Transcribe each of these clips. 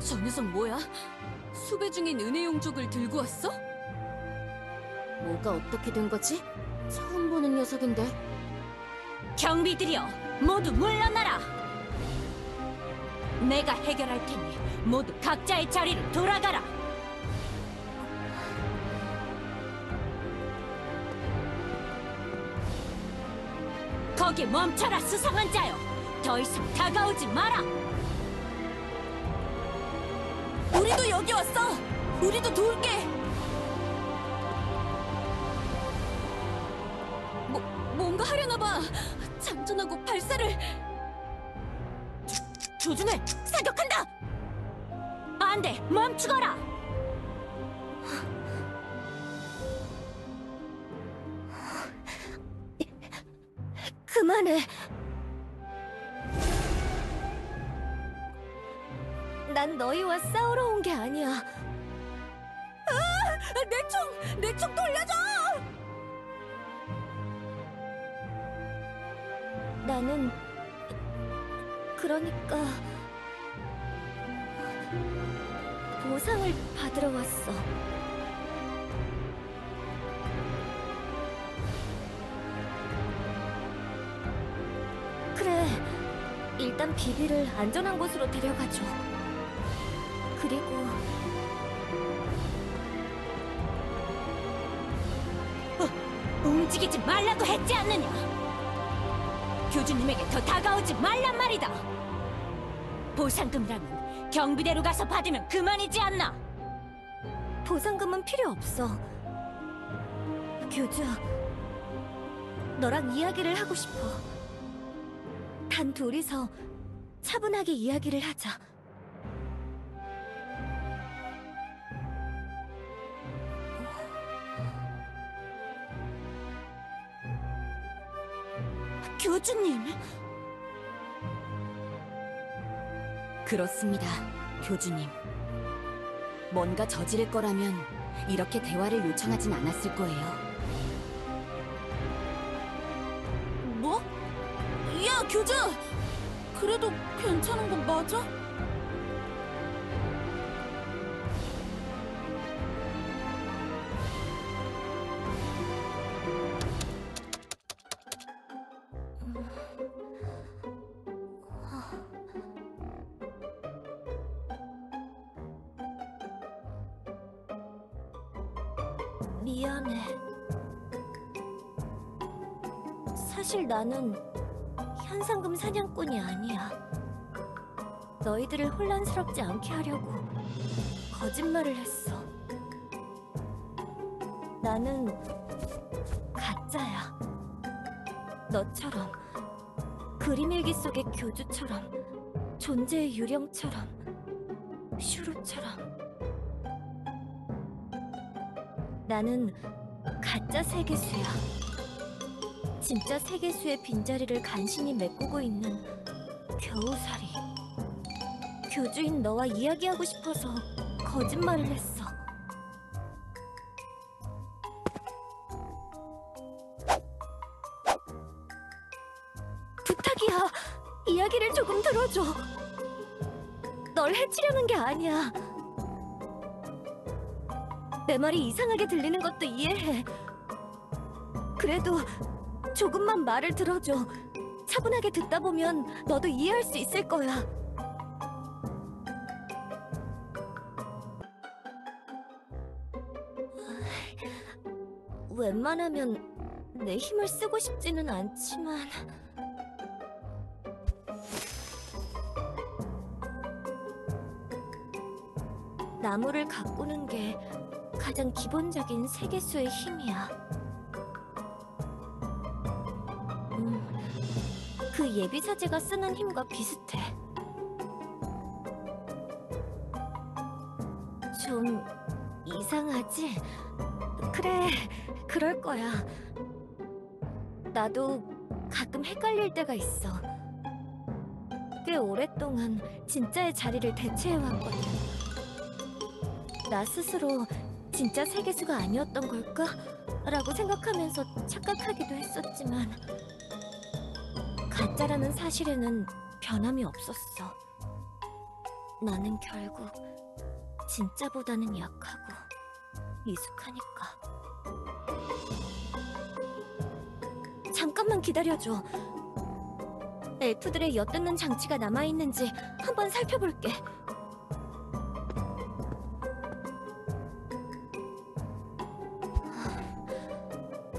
저 녀석 뭐야? 수배 중인 은혜용족을 들고 왔어? 뭐가 어떻게 된 거지? 처음 보는 녀석인데. 경비들이여, 모두 물러나라! 내가 해결할 테니 모두 각자의 자리로 돌아가라! 거기 멈춰라, 수상한 자여! 더 이상 다가오지 마라! 우리도 여기 왔어! 우리도 도울게! 뭔가 하려나 봐! 장전하고 발사를! 조준을 사격한다! 안 돼! 멈추거라! 그만해! 난 너희와 싸우러 온 게 아니야. 아! 내 총! 내 총 돌려줘! 나는 그러니까 보상을 받으러 왔어. 그래, 일단 비비를 안전한 곳으로 데려가줘. 그리고 움직이지 말라고 했지 않느냐? 교주님에게 더 다가오지 말란 말이다! 보상금이라면 경비대로 가서 받으면 그만이지 않나? 보상금은 필요 없어. 교주, 너랑 이야기를 하고 싶어. 단 둘이서 차분하게 이야기를 하자. 교주님! 그렇습니다, 교주님. 뭔가 저지를 거라면 이렇게 대화를 요청하진 않았을 거예요. 뭐? 야, 교주! 그래도 괜찮은 건 맞아? 미안해. 사실 나는 현상금 사냥꾼이 아니야. 너희들을 혼란스럽지 않게 하려고 거짓말을 했어. 나는 가짜야. 너처럼, 그림일기 속의 교주처럼, 존재의 유령처럼, 슈루처럼. 나는 가짜 세계수야. 진짜 세계수의 빈자리를 간신히 메꾸고 있는 겨우살이. 교주인 너와 이야기하고 싶어서 거짓말을 했어. 부탁이야. 이야기를 조금 들어줘. 널 해치려는 게 아니야. 내 말이 이상하게 들리는 것도 이해해. 그래도 조금만 말을 들어줘. 차분하게 듣다 보면 너도 이해할 수 있을 거야. 웬만하면 내 힘을 쓰고 싶지는 않지만... 나무를 가꾸는 게 가장 기본적인 세계수의 힘이야. 그 예비사제가 쓰는 힘과 비슷해. 좀 이상하지? 그래, 그럴 거야. 나도 가끔 헷갈릴 때가 있어. 꽤 오랫동안 진짜의 자리를 대체해왔거든. 나 스스로 진짜 세계수가 아니었던 걸까? 라고 생각하면서 착각하기도 했었지만 가짜라는 사실에는 변함이 없었어. 나는 결국 진짜보다는 약하고 미숙하니까. 잠깐만 기다려줘. 엘프들의 엿듣는 장치가 남아있는지 한번 살펴볼게.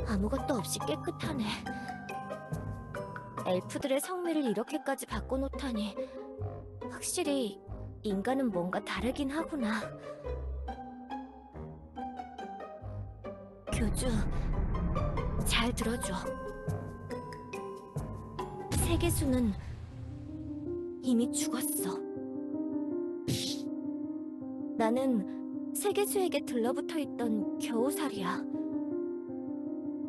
아무것도 없이 깨끗하네. 엘프들의 성미를 이렇게까지 바꿔놓다니 확실히 인간은 뭔가 다르긴 하구나. 교주, 잘 들어줘. 세계수는 이미 죽었어. 나는 세계수에게 들러붙어 있던 겨우살이야.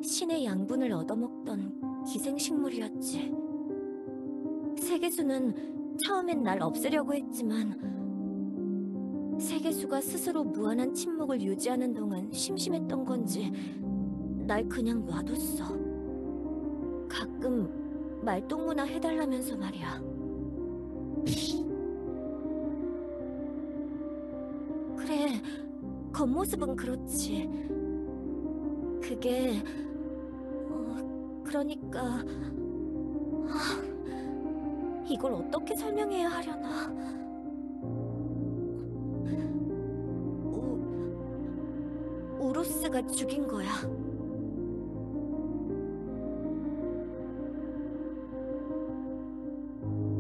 신의 양분을 얻어먹던 기생식물이었지. 세계수는 처음엔 날 없애려고 했지만 세계수가 스스로 무한한 침묵을 유지하는 동안 심심했던 건지 날 그냥 놔뒀어. 가끔 말동무나 해달라면서 말이야. 그래, 겉모습은 그렇지. 그게... 그러니까... 이걸 어떻게 설명해야 하려나... 우루스가 죽인 거야.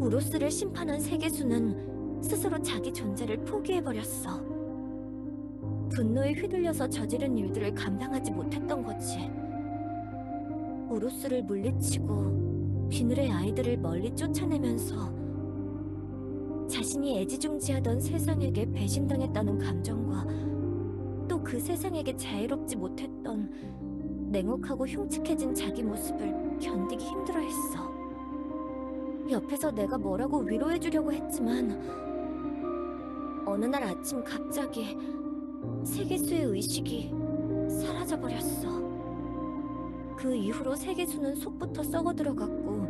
우루스를 심판한 세계수는 스스로 자기 존재를 포기해버렸어. 분노에 휘둘려서 저지른 일들을 감당하지 못했던 거지. 우루스를 물리치고 비늘의 아이들을 멀리 쫓아내면서 자신이 애지중지하던 세상에게 배신당했다는 감정과 또 그 세상에게 자유롭지 못했던 냉혹하고 흉측해진 자기 모습을 견디기 힘들어했어. 옆에서 내가 뭐라고 위로해주려고 했지만 어느 날 아침 갑자기 세계수의 의식이 사라져버렸어. 그 이후로 세계수는 속부터 썩어들어갔고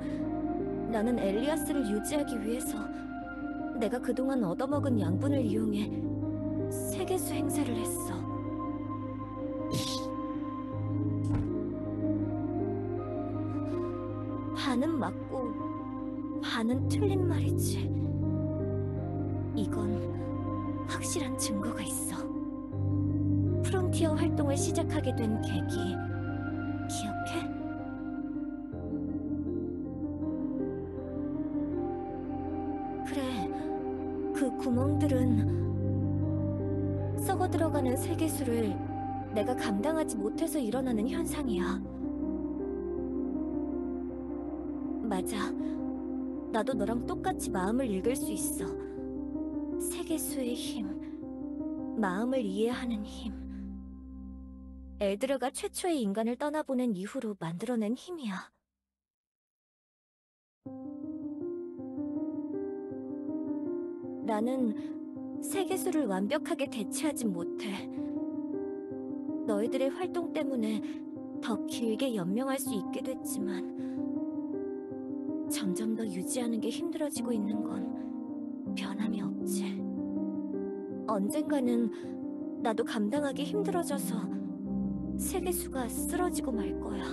나는 엘리아스를 유지하기 위해서 내가 그동안 얻어먹은 양분을 이용해 세계수 행세를 했어. 반은 맞고 반은 틀린 말이지. 이건 확실한 증거가 있어. 프론티어 활동을 시작하게 된 계기 기억해? 그래, 그 구멍들은 썩어들어가는 세계수를 내가 감당하지 못해서 일어나는 현상이야. 맞아. 나도 너랑 똑같이 마음을 읽을 수 있어. 세계수의 힘, 마음을 이해하는 힘. 엘드르가 최초의 인간을 떠나보낸 이후로 만들어낸 힘이야. 나는 세계수를 완벽하게 대체하진 못해. 너희들의 활동 때문에 더 길게 연명할 수 있게 됐지만 점점 더 유지하는 게 힘들어지고 있는 건 변함이 없지. 언젠가는 나도 감당하기 힘들어져서 세계수가 쓰러지고 말 거야.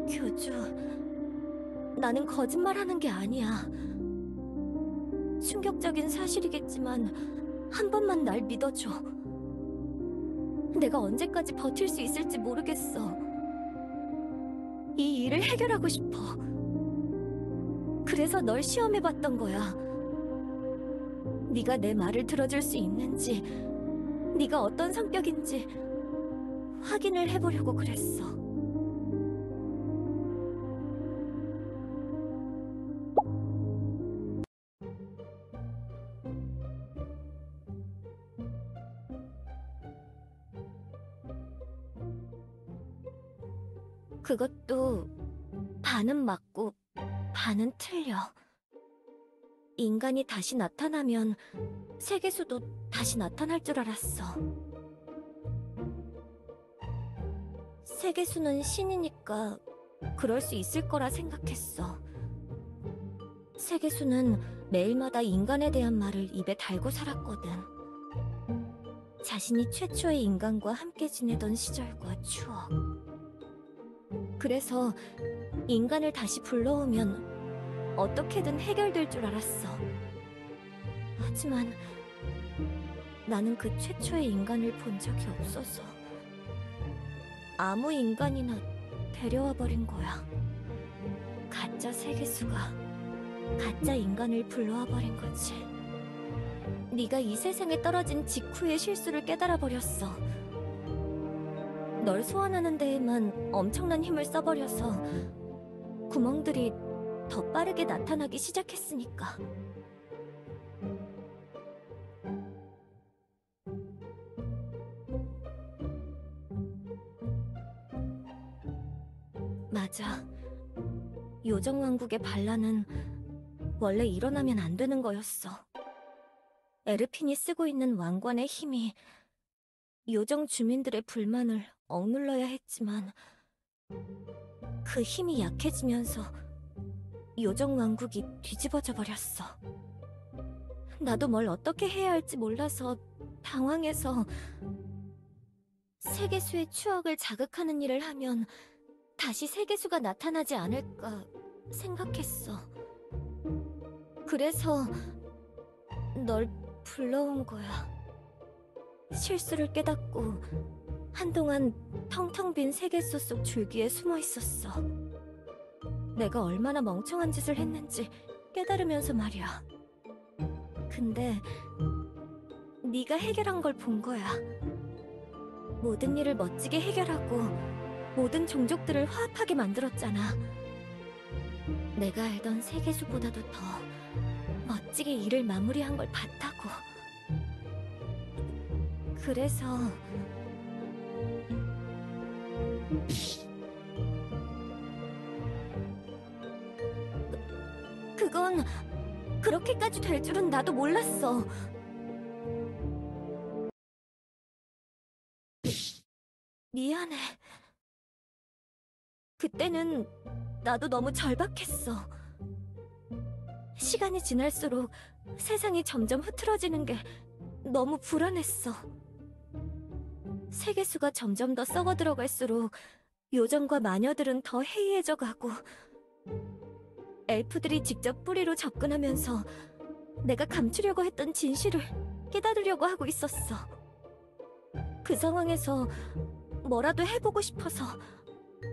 교주, 나는 거짓말하는 게 아니야. 충격적인 사실이겠지만 한 번만 날 믿어줘. 내가 언제까지 버틸 수 있을지 모르겠어. 이 일을 해결하고 싶어. 그래서 널 시험해봤던 거야. 네가 내 말을 들어줄 수 있는지, 네가 어떤 성격인지 확인을 해보려고 그랬어. 그것도 반은 맞고 반은 틀려. 인간이 다시 나타나면 세계수도 다시 나타날 줄 알았어. 세계수는 신이니까 그럴 수 있을 거라 생각했어. 세계수는 매일마다 인간에 대한 말을 입에 달고 살았거든. 자신이 최초의 인간과 함께 지내던 시절과 추억. 그래서 인간을 다시 불러오면 어떻게든 해결될 줄 알았어. 하지만 나는 그 최초의 인간을 본 적이 없어서 아무 인간이나 데려와 버린 거야. 가짜 세계수가 가짜 인간을 불러와 버린 거지. 네가 이 세상에 떨어진 직후의 실수를 깨달아 버렸어. 널 소환하는 데에만 엄청난 힘을 써버려서 구멍들이 더 빠르게 나타나기 시작했으니까. 맞아. 요정왕국의 반란은 원래 일어나면 안 되는 거였어. 에르핀이 쓰고 있는 왕관의 힘이 요정 주민들의 불만을 억눌러야 했지만 그 힘이 약해지면서 요정왕국이 뒤집어져 버렸어. 나도 뭘 어떻게 해야 할지 몰라서 당황해서 세계수의 추억을 자극하는 일을 하면 다시 세계수가 나타나지 않을까 생각했어. 그래서 널 불러온 거야. 실수를 깨닫고 한동안 텅텅 빈 세계수 속 줄기에 숨어 있었어. 내가 얼마나 멍청한 짓을 했는지 깨달으면서 말이야. 근데 네가 해결한 걸 본 거야. 모든 일을 멋지게 해결하고 모든 종족들을 화합하게 만들었잖아. 내가 알던 세계수보다도 더 멋지게 일을 마무리한 걸 봤다고. 그래서 그건 그렇게까지 될 줄은 나도 몰랐어. 미안해. 그때는 나도 너무 절박했어. 시간이 지날수록 세상이 점점 흐트러지는 게 너무 불안했어. 세계수가 점점 더 썩어 들어갈수록 요정과 마녀들은 더 해이해져 가고 엘프들이 직접 뿌리로 접근하면서 내가 감추려고 했던 진실을 깨달으려고 하고 있었어. 그 상황에서 뭐라도 해보고 싶어서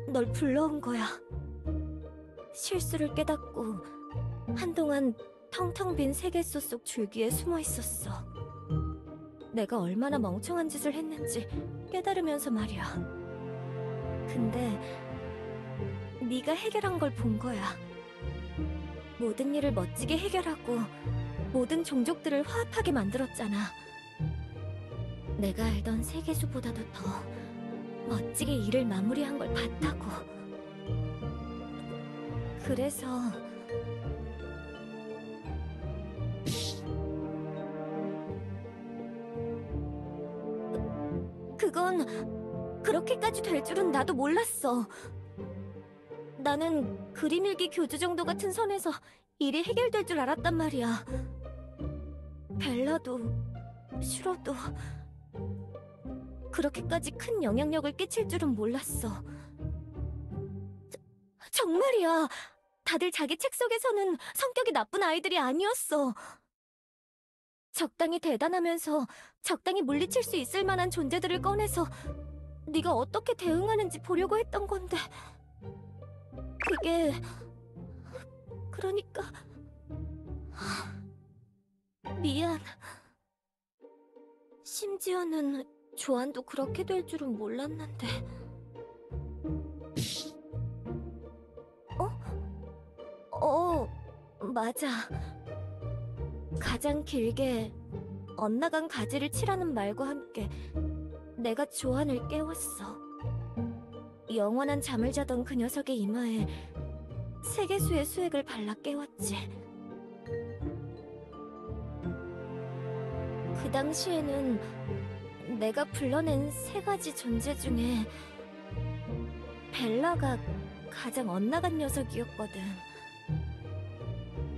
널 불러온 거야. 실수를 깨닫고 한동안 텅텅 빈 세계수 속 줄기에 숨어 있었어. 내가 얼마나 멍청한 짓을 했는지 깨달으면서 말이야. 근데 네가 해결한 걸 본 거야. 모든 일을 멋지게 해결하고 모든 종족들을 화합하게 만들었잖아. 내가 알던 세계수보다도 더 멋지게 일을 마무리한 걸 봤다고. 그래서 그건 그렇게까지 될 줄은 나도 몰랐어. 나는 그림일기 교주 정도 같은 선에서 일이 해결될 줄 알았단 말이야. 벨라도 슈로도 그렇게까지 큰 영향력을 끼칠 줄은 몰랐어. 정말이야. 다들 자기 책 속에서는 성격이 나쁜 아이들이 아니었어. 적당히 대단하면서 적당히 물리칠 수 있을 만한 존재들을 꺼내서 네가 어떻게 대응하는지 보려고 했던 건데 그게... 그러니까... 미안. 심지어는 조안도 그렇게 될 줄은 몰랐는데... 맞아. 가장 길게 엇나간 가지를 치라는 말과 함께 내가 조안을 깨웠어. 영원한 잠을 자던 그 녀석의 이마에 세계수의 수액을 발라 깨웠지. 그 당시에는 내가 불러낸 3가지 존재 중에 벨라가 가장 엇나간 녀석이었거든.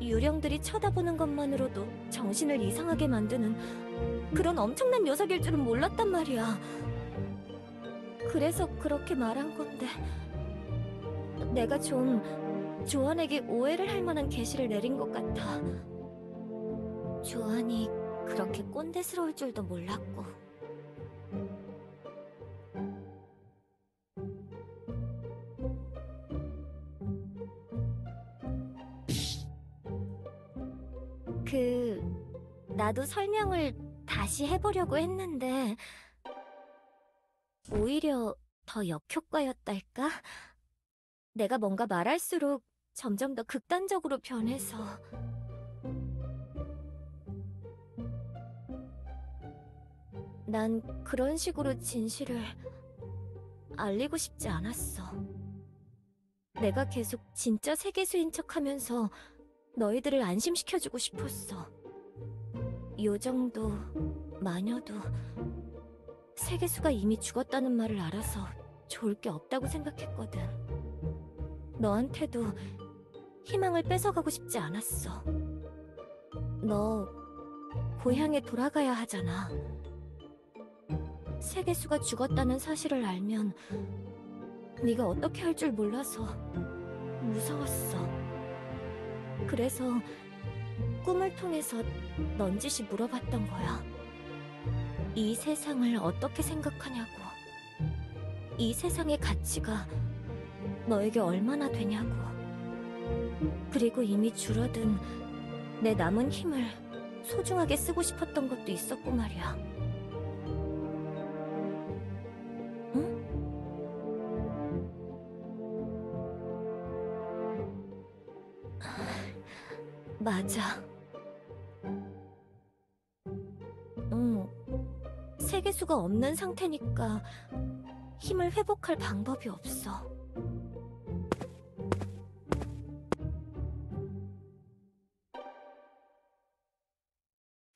유령들이 쳐다보는 것만으로도 정신을 이상하게 만드는 그런 엄청난 녀석일 줄은 몰랐단 말이야. 그래서 그렇게 말한 건데 내가 좀 조안에게 오해를 할 만한 계시를 내린 것 같아. 조안이 그렇게 꼰대스러울 줄도 몰랐고. 나도 설명을 다시 해보려고 했는데 오히려 더 역효과였달까? 내가 뭔가 말할수록 점점 더 극단적으로 변해서. 난 그런 식으로 진실을 알리고 싶지 않았어. 내가 계속 진짜 세계수인 척하면서 너희들을 안심시켜주고 싶었어. 요정도, 마녀도 세계수가 이미 죽었다는 말을 알아서 좋을 게 없다고 생각했거든. 너한테도 희망을 뺏어가고 싶지 않았어. 너 고향에 돌아가야 하잖아. 세계수가 죽었다는 사실을 알면 네가 어떻게 할 줄 몰라서 무서웠어. 그래서 꿈을 통해서 넌지시 물어봤던 거야. 이 세상을 어떻게 생각하냐고. 이 세상의 가치가 너에게 얼마나 되냐고. 그리고 이미 줄어든 내 남은 힘을 소중하게 쓰고 싶었던 것도 있었고 말이야. 응? 맞아. 세계수가 없는 상태니까 힘을 회복할 방법이 없어.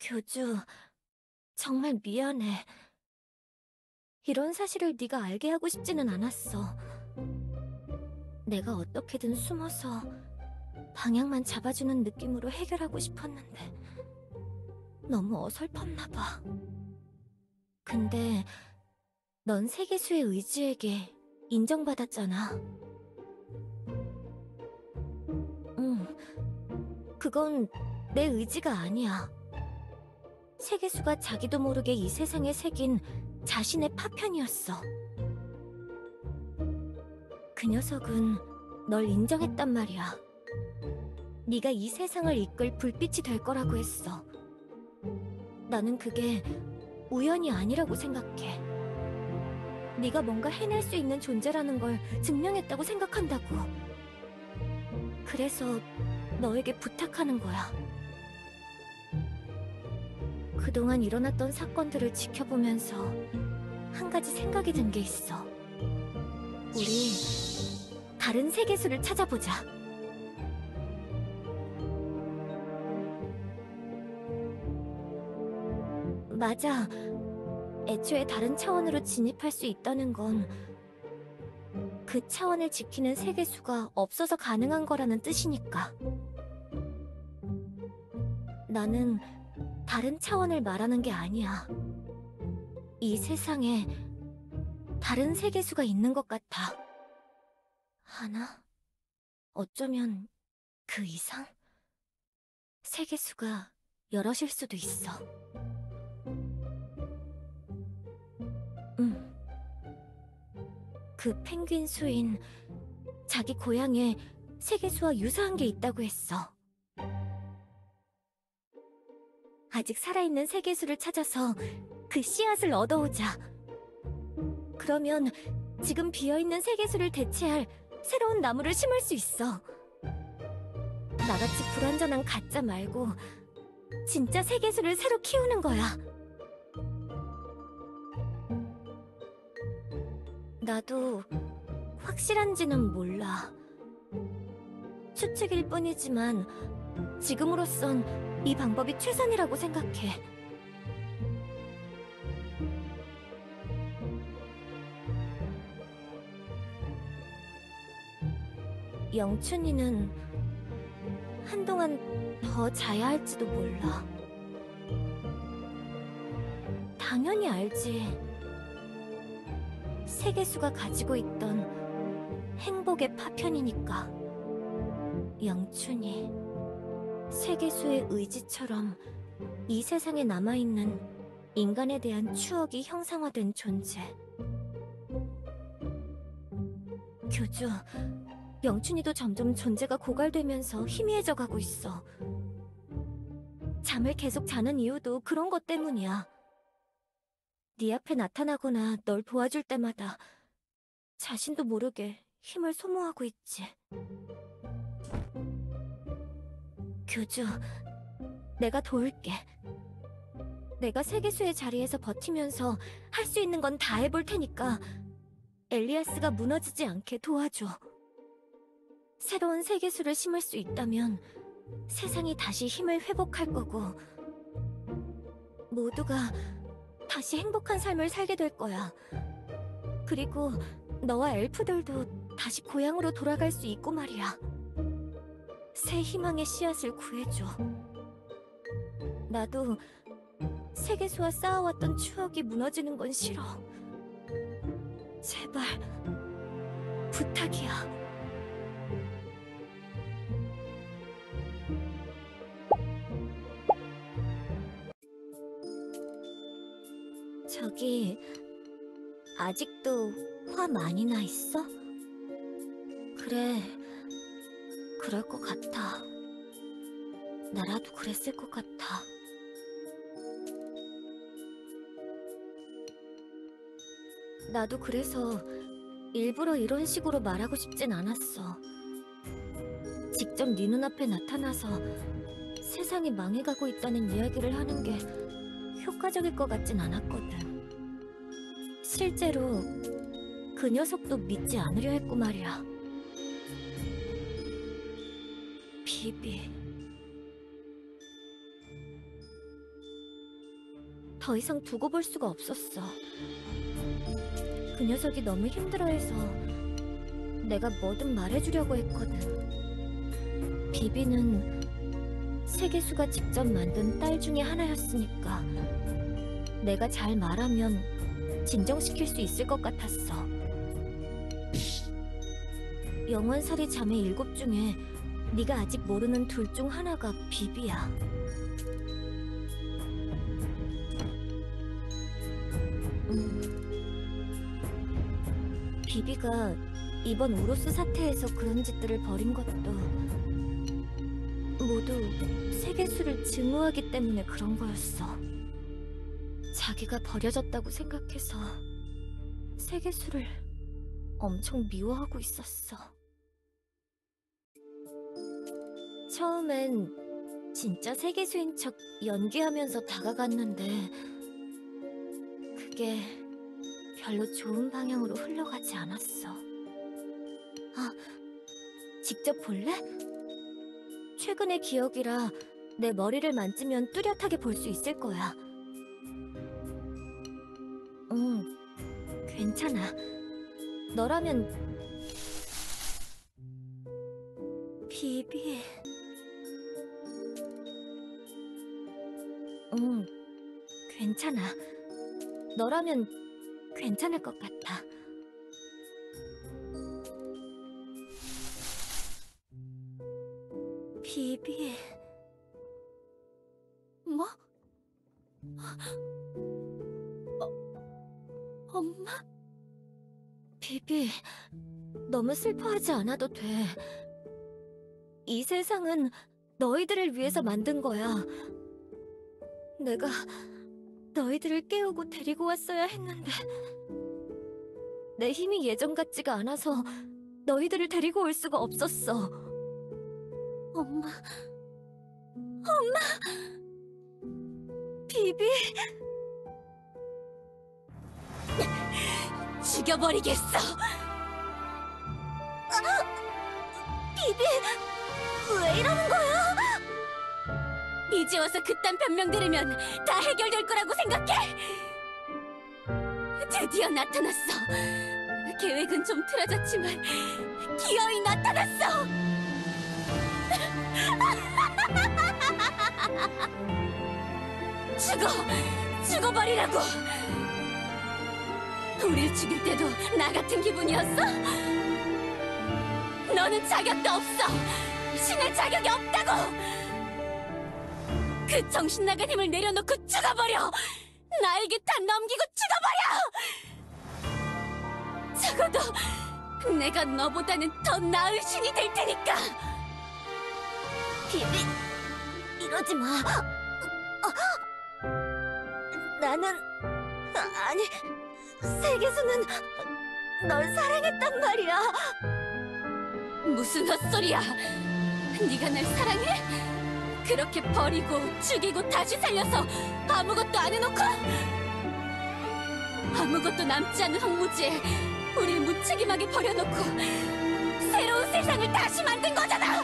교주, 정말 미안해. 이런 사실을 네가 알게 하고 싶지는 않았어. 내가 어떻게든 숨어서 방향만 잡아주는 느낌으로 해결하고 싶었는데 너무 어설펐나 봐. 근데 넌 세계수의 의지에게 인정받았잖아. 그건 내 의지가 아니야. 세계수가 자기도 모르게 이 세상에 새긴 자신의 파편이었어. 그 녀석은 널 인정했단 말이야. 네가 이 세상을 이끌 불빛이 될 거라고 했어. 나는 그게 우연이 아니라고 생각해. 네가 뭔가 해낼 수 있는 존재라는 걸 증명했다고 생각한다고. 그래서 너에게 부탁하는 거야. 그동안 일어났던 사건들을 지켜보면서 한 가지 생각이 든 게 있어. 우리 다른 세계수를 찾아보자. 맞아. 애초에 다른 차원으로 진입할 수 있다는 건 그 차원을 지키는 세계수가 없어서 가능한 거라는 뜻이니까. 나는 다른 차원을 말하는 게 아니야. 이 세상에 다른 세계수가 있는 것 같아. 하나? 어쩌면 그 이상? 세계수가 여럿일 수도 있어. 그 펭귄 수인 자기 고향에 세계수와 유사한 게 있다고 했어. 아직 살아있는 세계수를 찾아서 그 씨앗을 얻어오자. 그러면 지금 비어있는 세계수를 대체할 새로운 나무를 심을 수 있어. 나같이 불완전한 가짜 말고 진짜 세계수를 새로 키우는 거야. 나도 확실한지는 몰라. 추측일 뿐이지만 지금으로선 이 방법이 최선이라고 생각해. 영춘이는 한동안 더 자야 할지도 몰라. 당연히 알지. 세계수가 가지고 있던 행복의 파편이니까. 영춘이 세계수의 의지처럼 이 세상에 남아있는 인간에 대한 추억이 형상화된 존재. 교주, 영춘이도 점점 존재가 고갈되면서 희미해져 가고 있어. 잠을 계속 자는 이유도 그런 것 때문이야. 네 앞에 나타나거나 널 도와줄 때마다 자신도 모르게 힘을 소모하고 있지. 교주, 내가 도울게. 내가 세계수의 자리에서 버티면서 할 수 있는 건 다 해볼 테니까 엘리아스가 무너지지 않게 도와줘. 새로운 세계수를 심을 수 있다면 세상이 다시 힘을 회복할 거고 모두가 다시 행복한 삶을 살게 될 거야. 그리고 너와 엘프들도 다시 고향으로 돌아갈 수 있고 말이야. 새 희망의 씨앗을 구해줘. 나도 세계수와 쌓아왔던 추억이 무너지는 건 싫어. 제발, 부탁이야. 저기, 아직도 화 많이 나 있어? 그래, 그럴 것 같아. 나라도 그랬을 것 같아. 나도 그래서 일부러 이런 식으로 말하고 싶진 않았어. 직접 네 눈앞에 나타나서 세상이 망해가고 있다는 이야기를 하는 게 효과적일 것 같진 않았거든. 실제로 그 녀석도 믿지 않으려 했고 말이야. 비비. 더 이상 두고 볼 수가 없었어. 그 녀석이 너무 힘들어해서 내가 뭐든 말해주려고 했거든. 비비는 세계수가 직접 만든 딸 중에 하나였으니까 내가 잘 말하면 진정시킬 수 있을 것 같았어. 영원살이 자매 7 중에 네가 아직 모르는 둘 중 하나가 비비야. 비비가 이번 우로스 사태에서 그런 짓들을 벌인 것도 모두 세계수를 증오하기 때문에 그런 거였어. 자기가 버려졌다고 생각해서 세계수를 엄청 미워하고 있었어. 처음엔 진짜 세계수인 척 연기하면서 다가갔는데 그게 별로 좋은 방향으로 흘러가지 않았어. 아, 직접 볼래? 최근의 기억이라 내 머리를 만지면 뚜렷하게 볼 수 있을 거야. 응, 괜찮아. 너라면... 비비... 응, 괜찮아. 너라면 괜찮을 것 같아. 비비... 뭐? 엄마? 비비, 너무 슬퍼하지 않아도 돼. 이 세상은 너희들을 위해서 만든 거야. 내가 너희들을 깨우고 데리고 왔어야 했는데 내 힘이 예전 같지가 않아서 너희들을 데리고 올 수가 없었어. 엄마... 엄마! 비비... 죽여버리겠어! 비비... 왜 이러는 거야? 이제 와서 그딴 변명 들으면 다 해결될 거라고 생각해? 드디어 나타났어. 계획은 좀 틀어졌지만 기어이 나타났어. 죽어버리라고. 우릴 죽일 때도 나 같은 기분이었어? 너는 자격도 없어. 신의 자격이 없다고. 그 정신 나간 힘을 내려놓고 죽어버려. 나에게 다 넘기고 죽어버려. 적어도 내가 너보다는 더 나은 신이 될 테니까. 비비, 이러지 마. 나는 아니, 세계수는 널 사랑했단 말이야. 무슨 헛소리야. 네가 날 사랑해? 그렇게 버리고 죽이고 다시 살려서 아무것도 안 해놓고 아무것도 남지 않은 황무지에 우릴 무책임하게 버려놓고 새로운 세상을 다시 만든 거잖아.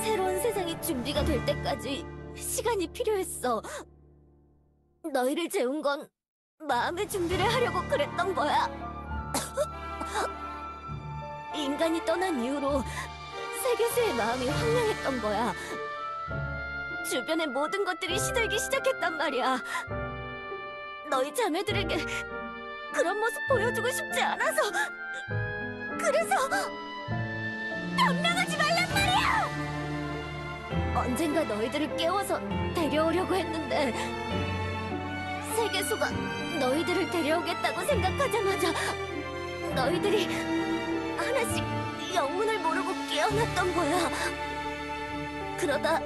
새로운 세상이 준비가 될 때까지 시간이 필요했어. 너희를 재운 건 마음의 준비를 하려고 그랬던 거야. 인간이 떠난 이후로 세계수의 마음이 황량했던 거야. 주변의 모든 것들이 시들기 시작했단 말이야. 너희 자매들에게 그런 모습 보여주고 싶지 않아서. 그래서 변명하지 말란 말이야! 언젠가 너희들을 깨워서 데려오려고 했는데 세계수가 너희들을 데려오겠다고 생각하자마자 너희들이 하나씩 영문을 모르고 깨어났던 거야. 그러다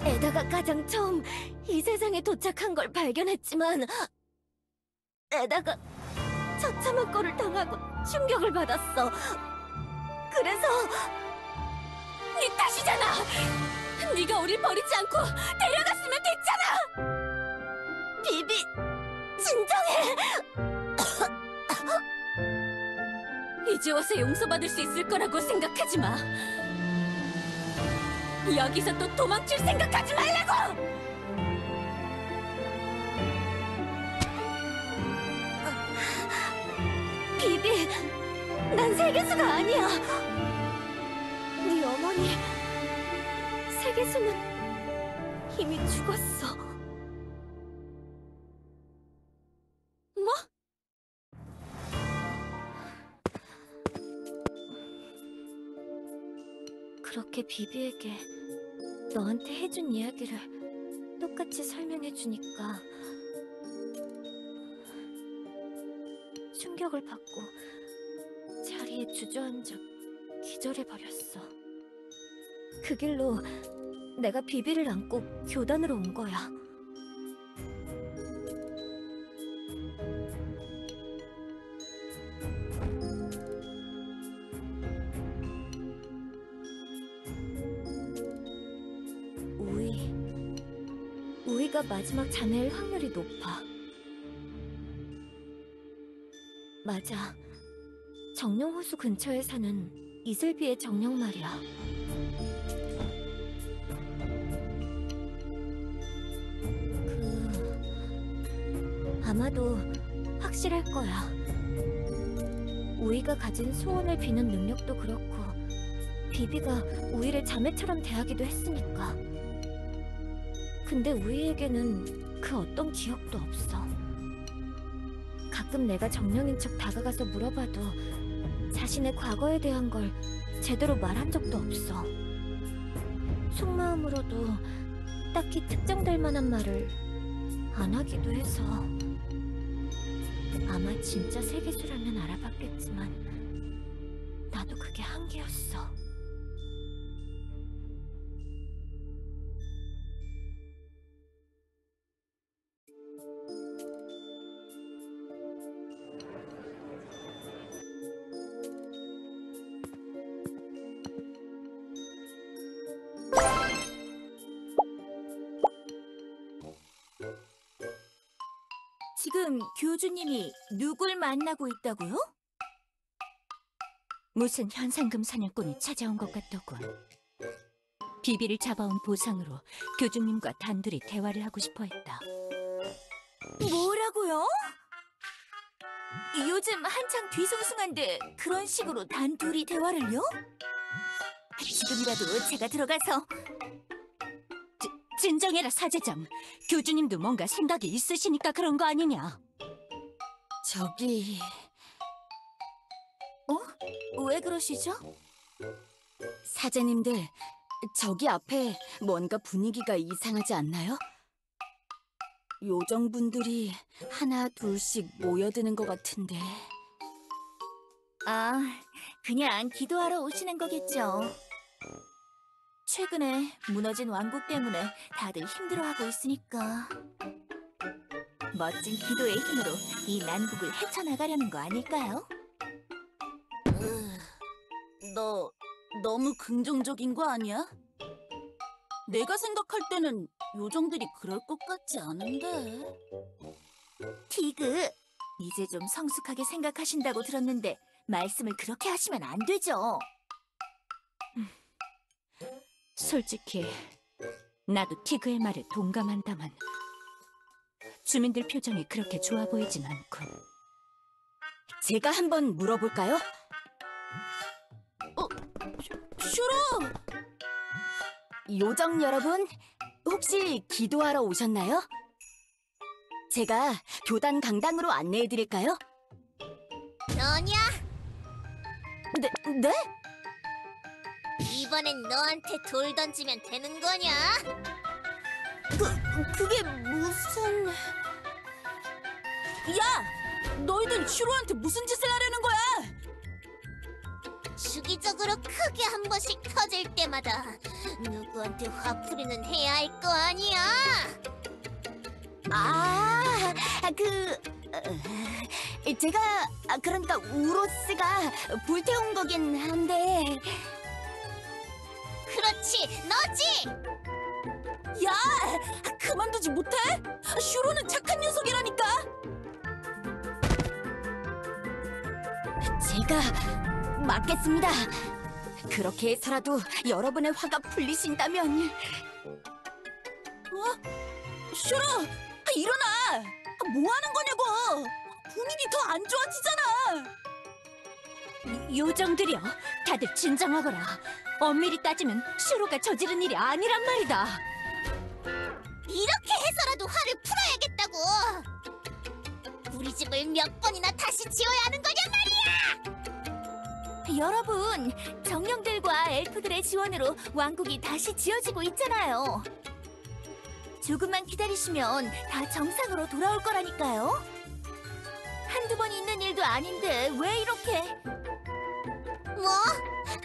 에다가 가장 처음 이 세상에 도착한 걸 발견했지만 에다가 처참한 꼴을 당하고 충격을 받았어. 그래서 네 탓이잖아. 네가 우릴 버리지 않고 데려갔으면 됐잖아. 비비, 진정해. 이제 와서 용서받을 수 있을 거라고 생각하지 마. 여기서 또 도망칠 생각하지 말라고! 비비, 난 세계수가 아니야. 네 어머니, 세계수는 이미 죽었어. 뭐? 그렇게 비비에게 너한테 해준 이야기를 똑같이 설명해주니까 충격을 받고 자리에 주저앉아 기절해버렸어. 그 길로 내가 비비를 안고 교단으로 온 거야. 우이가 마지막 자매일 확률이 높아. 맞아. 정령호수 근처에 사는 이슬비의 정령 말이야. 아마도 확실할 거야. 우이가 가진 소원을 비는 능력도 그렇고 비비가 우이를 자매처럼 대하기도 했으니까. 근데 우이에게는 그 어떤 기억도 없어. 가끔 내가 정령인 척 다가가서 물어봐도 자신의 과거에 대한 걸 제대로 말한 적도 없어. 속마음으로도 딱히 특정될 만한 말을 안 하기도 해서 아마 진짜 세계수라면 알아봤겠지만 나도 그게 한계였어. 지금 교주님이 누굴 만나고 있다고요? 무슨 현상금 사냥꾼이 찾아온 것 같더군. 비비를 잡아온 보상으로 교주님과 단둘이 대화를 하고 싶어 했다. 뭐라고요? 요즘 한창 뒤숭숭한데 그런 식으로 단둘이 대화를요? 지금이라도 제가 들어가서 진정해라 사제장. 교주님도 뭔가 생각이 있으시니까 그런 거 아니냐? 저기... 왜 그러시죠? 사제님들, 저기 앞에 뭔가 분위기가 이상하지 않나요? 요정분들이 하나 둘씩 모여드는 것 같은데. 아, 그냥 기도하러 오시는 거겠죠. 최근에 무너진 왕국 때문에 다들 힘들어하고 있으니까 멋진 기도의 힘으로 이 난국을 헤쳐나가려는 거 아닐까요? 너 너무 긍정적인 거 아니야? 내가 생각할 때는 요정들이 그럴 것 같지 않은데. 티그, 이제 좀 성숙하게 생각하신다고 들었는데 말씀을 그렇게 하시면 안 되죠. 솔직히 나도 티그의 말에 동감한다만 주민들 표정이 그렇게 좋아 보이진 않고. 제가 한번 물어볼까요? 슈로! 요정 여러분, 혹시 기도하러 오셨나요? 제가 교단 강당으로 안내해드릴까요? 너냐? 네? 이번엔 너한테 돌 던지면 되는 거냐? 그게 무슨... 야! 너희들 슈로한테 무슨 짓을 하려는 거야? 주기적으로 크게 한 번씩 터질 때마다 누구한테 화풀이는 해야 할 거 아니야? 제가 그러니까 우로스가 불태운 거긴 한데. 그렇지, 너지! 야! 그만두지 못해? 슈로는 착한 녀석이라니까! 제가 맡겠습니다. 그렇게 해서라도 여러분의 화가 풀리신다면... 슈로! 일어나! 뭐 하는 거냐고! 분위기 더 안 좋아지잖아! 요정들이여, 다들 진정하거라. 엄밀히 따지면 슈로가 저지른 일이 아니란 말이다. 이렇게 해서라도 화를 풀어야겠다고! 우리 집을 몇 번이나 다시 지어야 하는 거냔 말이야! 여러분, 정령들과 엘프들의 지원으로 왕국이 다시 지어지고 있잖아요. 조금만 기다리시면 다 정상으로 돌아올 거라니까요. 한두 번 있는 일도 아닌데 왜 이렇게... 뭐?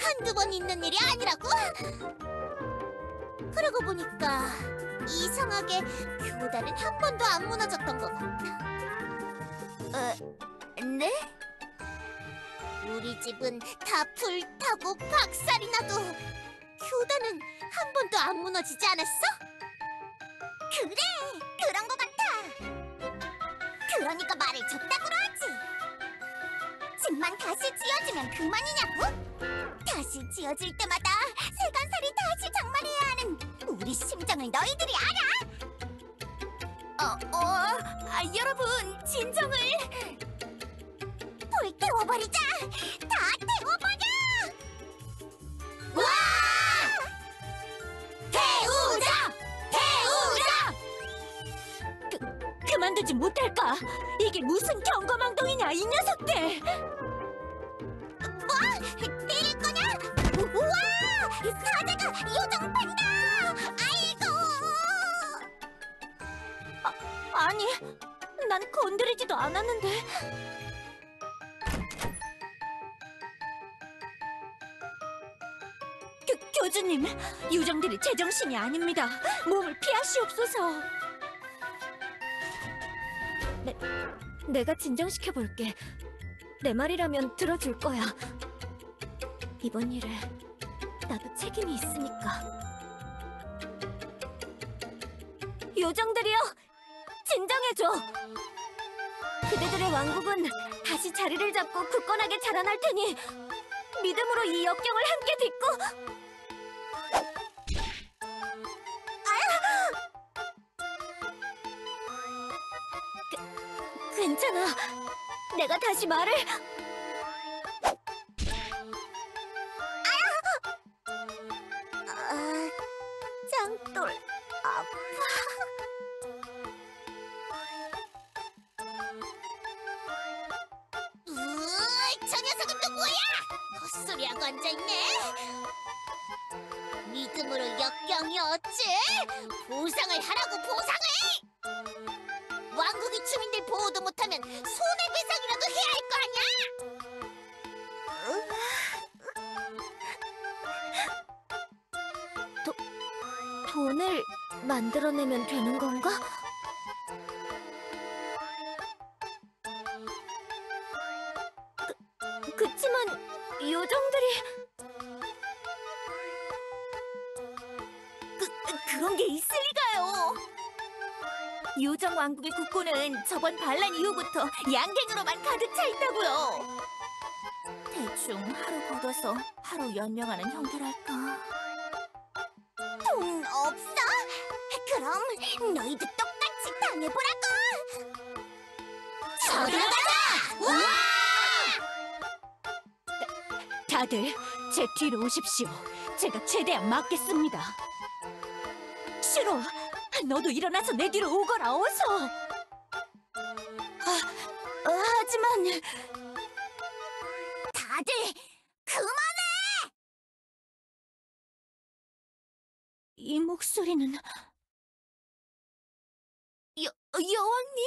한두 번 있는 일이 아니라고? 그러고 보니까 이상하게 교단은 한 번도 안 무너졌던 것 같아. 네? 우리 집은 다 불타고 박살이 나도 교단은 한 번도 안 무너지지 않았어? 그래, 그런 것 같아. 그러니까 말을 줬다고 하지. 집만 다시 지어지면 그만이냐고? 다시 지어질 때마다 세간살이 다시 장만해야 하는 우리 심정을 너희들이 알아? 여러분, 진정을... 불 태워버리자! 다 태워버려! 와! 태우자! 태우자! 그만두지 못할까? 이게 무슨 경거망동이냐, 이 녀석들! 뭐? 때릴 거냐? 우와! 사자가 요정판이다! 아이고! 아니, 난 건드리지도 않았는데... 교주님, 요정들이 제정신이 아닙니다. 몸을 피하시옵소서. 내가 진정시켜볼게. 내 말이라면 들어줄 거야. 이번 일에 나도 책임이 있으니까. 요정들이여, 진정해줘. 그대들의 왕국은 다시 자리를 잡고 굳건하게 자라날 테니 믿음으로 이 역경을 함께 딛고. 괜찮아. 내가 다시 말을... 짱돌 아파. 저 녀석은 또 뭐야? 헛소리하고 앉아있네. 믿음으로 역경이 어찌? 보상을 하라고, 보상을! 왕국이 주민들 보호도 못하면 손해배상이라도 해야 할 거 아니야? 돈을 만들어내면 되는 건가? 그치만 요정들이... 그런 게 있을 리가요. 요정 왕국의 국고는 저번 반란 이후부터 양갱으로만 가득 차 있다고요. 대충 하루 걷어서 하루 연명하는 형태랄까. 돈 없어? 그럼 너희도 똑같이 당해보라고! 저들어가자! 우와! 다들 제 뒤로 오십시오. 제가 최대한 막겠습니다. 싫어. 너도 일어나서 내 뒤로 오거라, 어서. 하지만... 다들 그만해! 이 목소리는... 여왕님?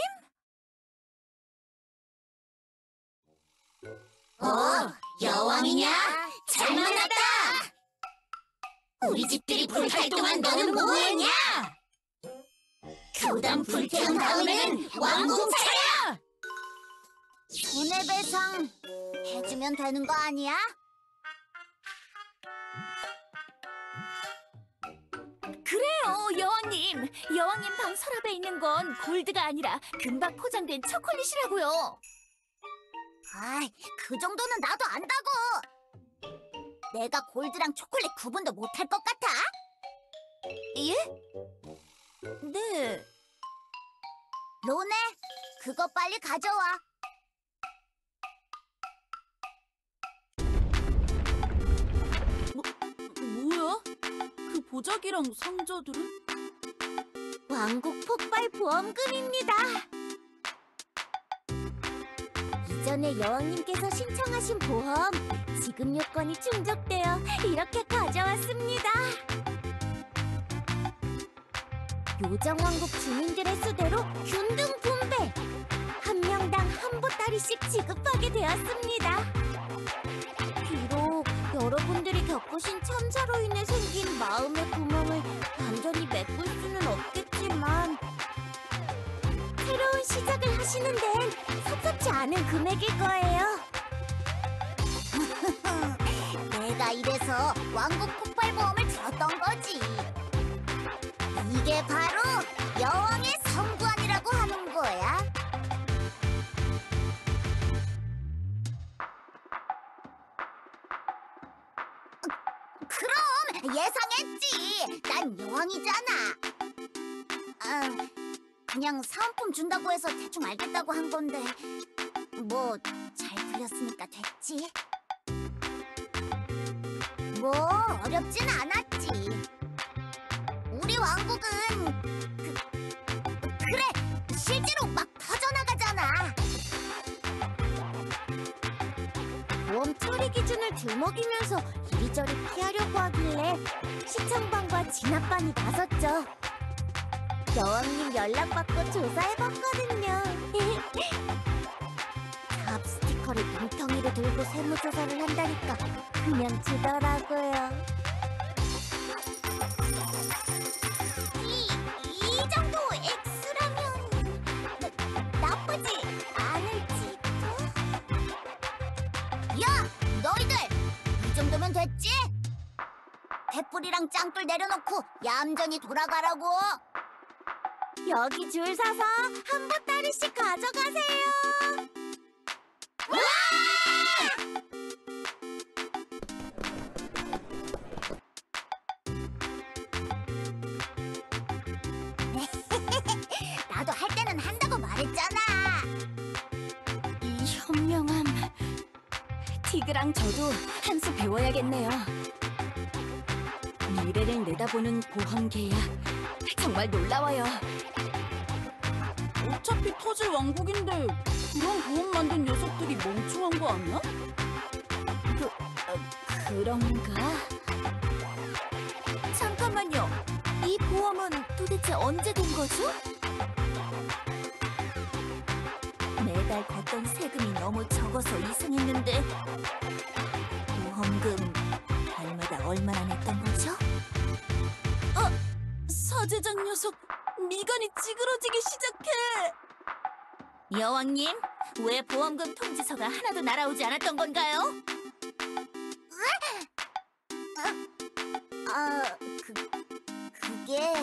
여왕이냐? 잘 만났다! 우리 집들이 불탈 동안 너는 뭐했냐? 교단 불태운 다음에는 왕궁 차려! 손해배상 해주면 되는 거 아니야? 그래요, 여왕님. 여왕님 방 서랍에 있는 건 골드가 아니라 금박 포장된 초콜릿이라고요. 아이, 그 정도는 나도 안다고! 내가 골드랑 초콜릿 구분도 못할 것 같아? 예? 네. 로네, 그거 빨리 가져와. 뭐야? 그 보자기랑 상자들은? 왕국 폭발 보험금입니다. 이전에 여왕님께서 신청하신 보험, 지급 요건이 충족되어 이렇게 가져왔습니다. 요정왕국 주민들의 수대로 균등 분배! 한 명당 한 보따리씩 지급하게 되었습니다. 비록 여러분들이 겪으신 참사로 인해 생긴 마음의 구멍을 완전히 메꿀 수는 없겠지만 새로운 시작을 하시는 데엔 섭섭지 않은 금액일 거예요. 내가 이래서 왕국 폭발보험을 들었던 거지. 이게 바로 여왕의 성관이라고 하는 거야. 그럼 예상했지. 난 여왕이잖아. 그냥 사은품 준다고 해서 대충 알겠다고 한 건데 뭐 잘 풀렸으니까 됐지. 뭐 어렵진 않았지. 우리 왕국은 그래 실제로 막 터져나가잖아. 보험 처리 기준을 들먹이면서 이리저리 피하려고 하길래 시청반과 진압반이 나섰죠. 여왕님 연락받고 조사해봤거든요. 갑 스티커를 뭉텅이로 들고 세무조사를 한다니까 그냥 주더라고요. 이 정도 액수라면 나쁘지 않을지도? 야! 너희들! 이 정도면 됐지? 횃불이랑 짱돌 내려놓고 얌전히 돌아가라고! 여기 줄 서서 한 보따리씩 가져가세요! 나도 할 때는 한다고 말했잖아. 현명함. 티그랑 저도 한 수 배워야겠네요. 미래를 내다보는 보험 계약. 정말 놀라워요. 어차피 터질 왕국인데 그런 보험 만든 녀석들이 멍청한 거 아니야? 그런가? 잠깐만요. 이 보험은 도대체 언제 된 거죠? 매달 걷던 세금이 너무 적어서 이상했는데 보험금 달마다 얼마나 냈던 거죠? 사제장 녀석, 미간이 찌그러지기 시작해. 여왕님, 왜 보험금 통지서가 하나도 날아오지 않았던 건가요? 그게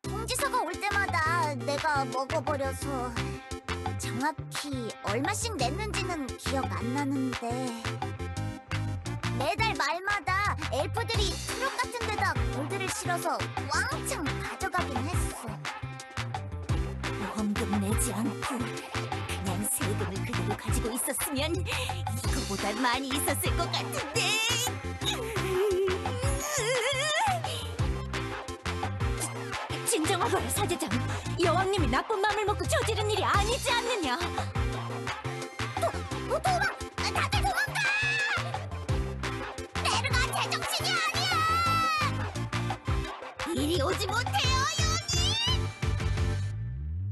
통지서가 올 때마다 내가 먹어버려서 정확히 얼마씩 냈는지는 기억 안 나는데 매달 말마다 엘프들이 트럭 같은 데다 골드를 실어서 왕창 가져가긴 했어. 보험금 내지 않고 그냥 세금을 그대로 가지고 있었으면 이거보다 많이 있었을 것 같은데. 진정하거라, 사제장. 여왕님이 나쁜 마음을 먹고 저지른 일이 아니지 않느냐. 도망! 다들 도망가! 베르가 제정신이 아니야! 이리 오지 못해요, 여왕님!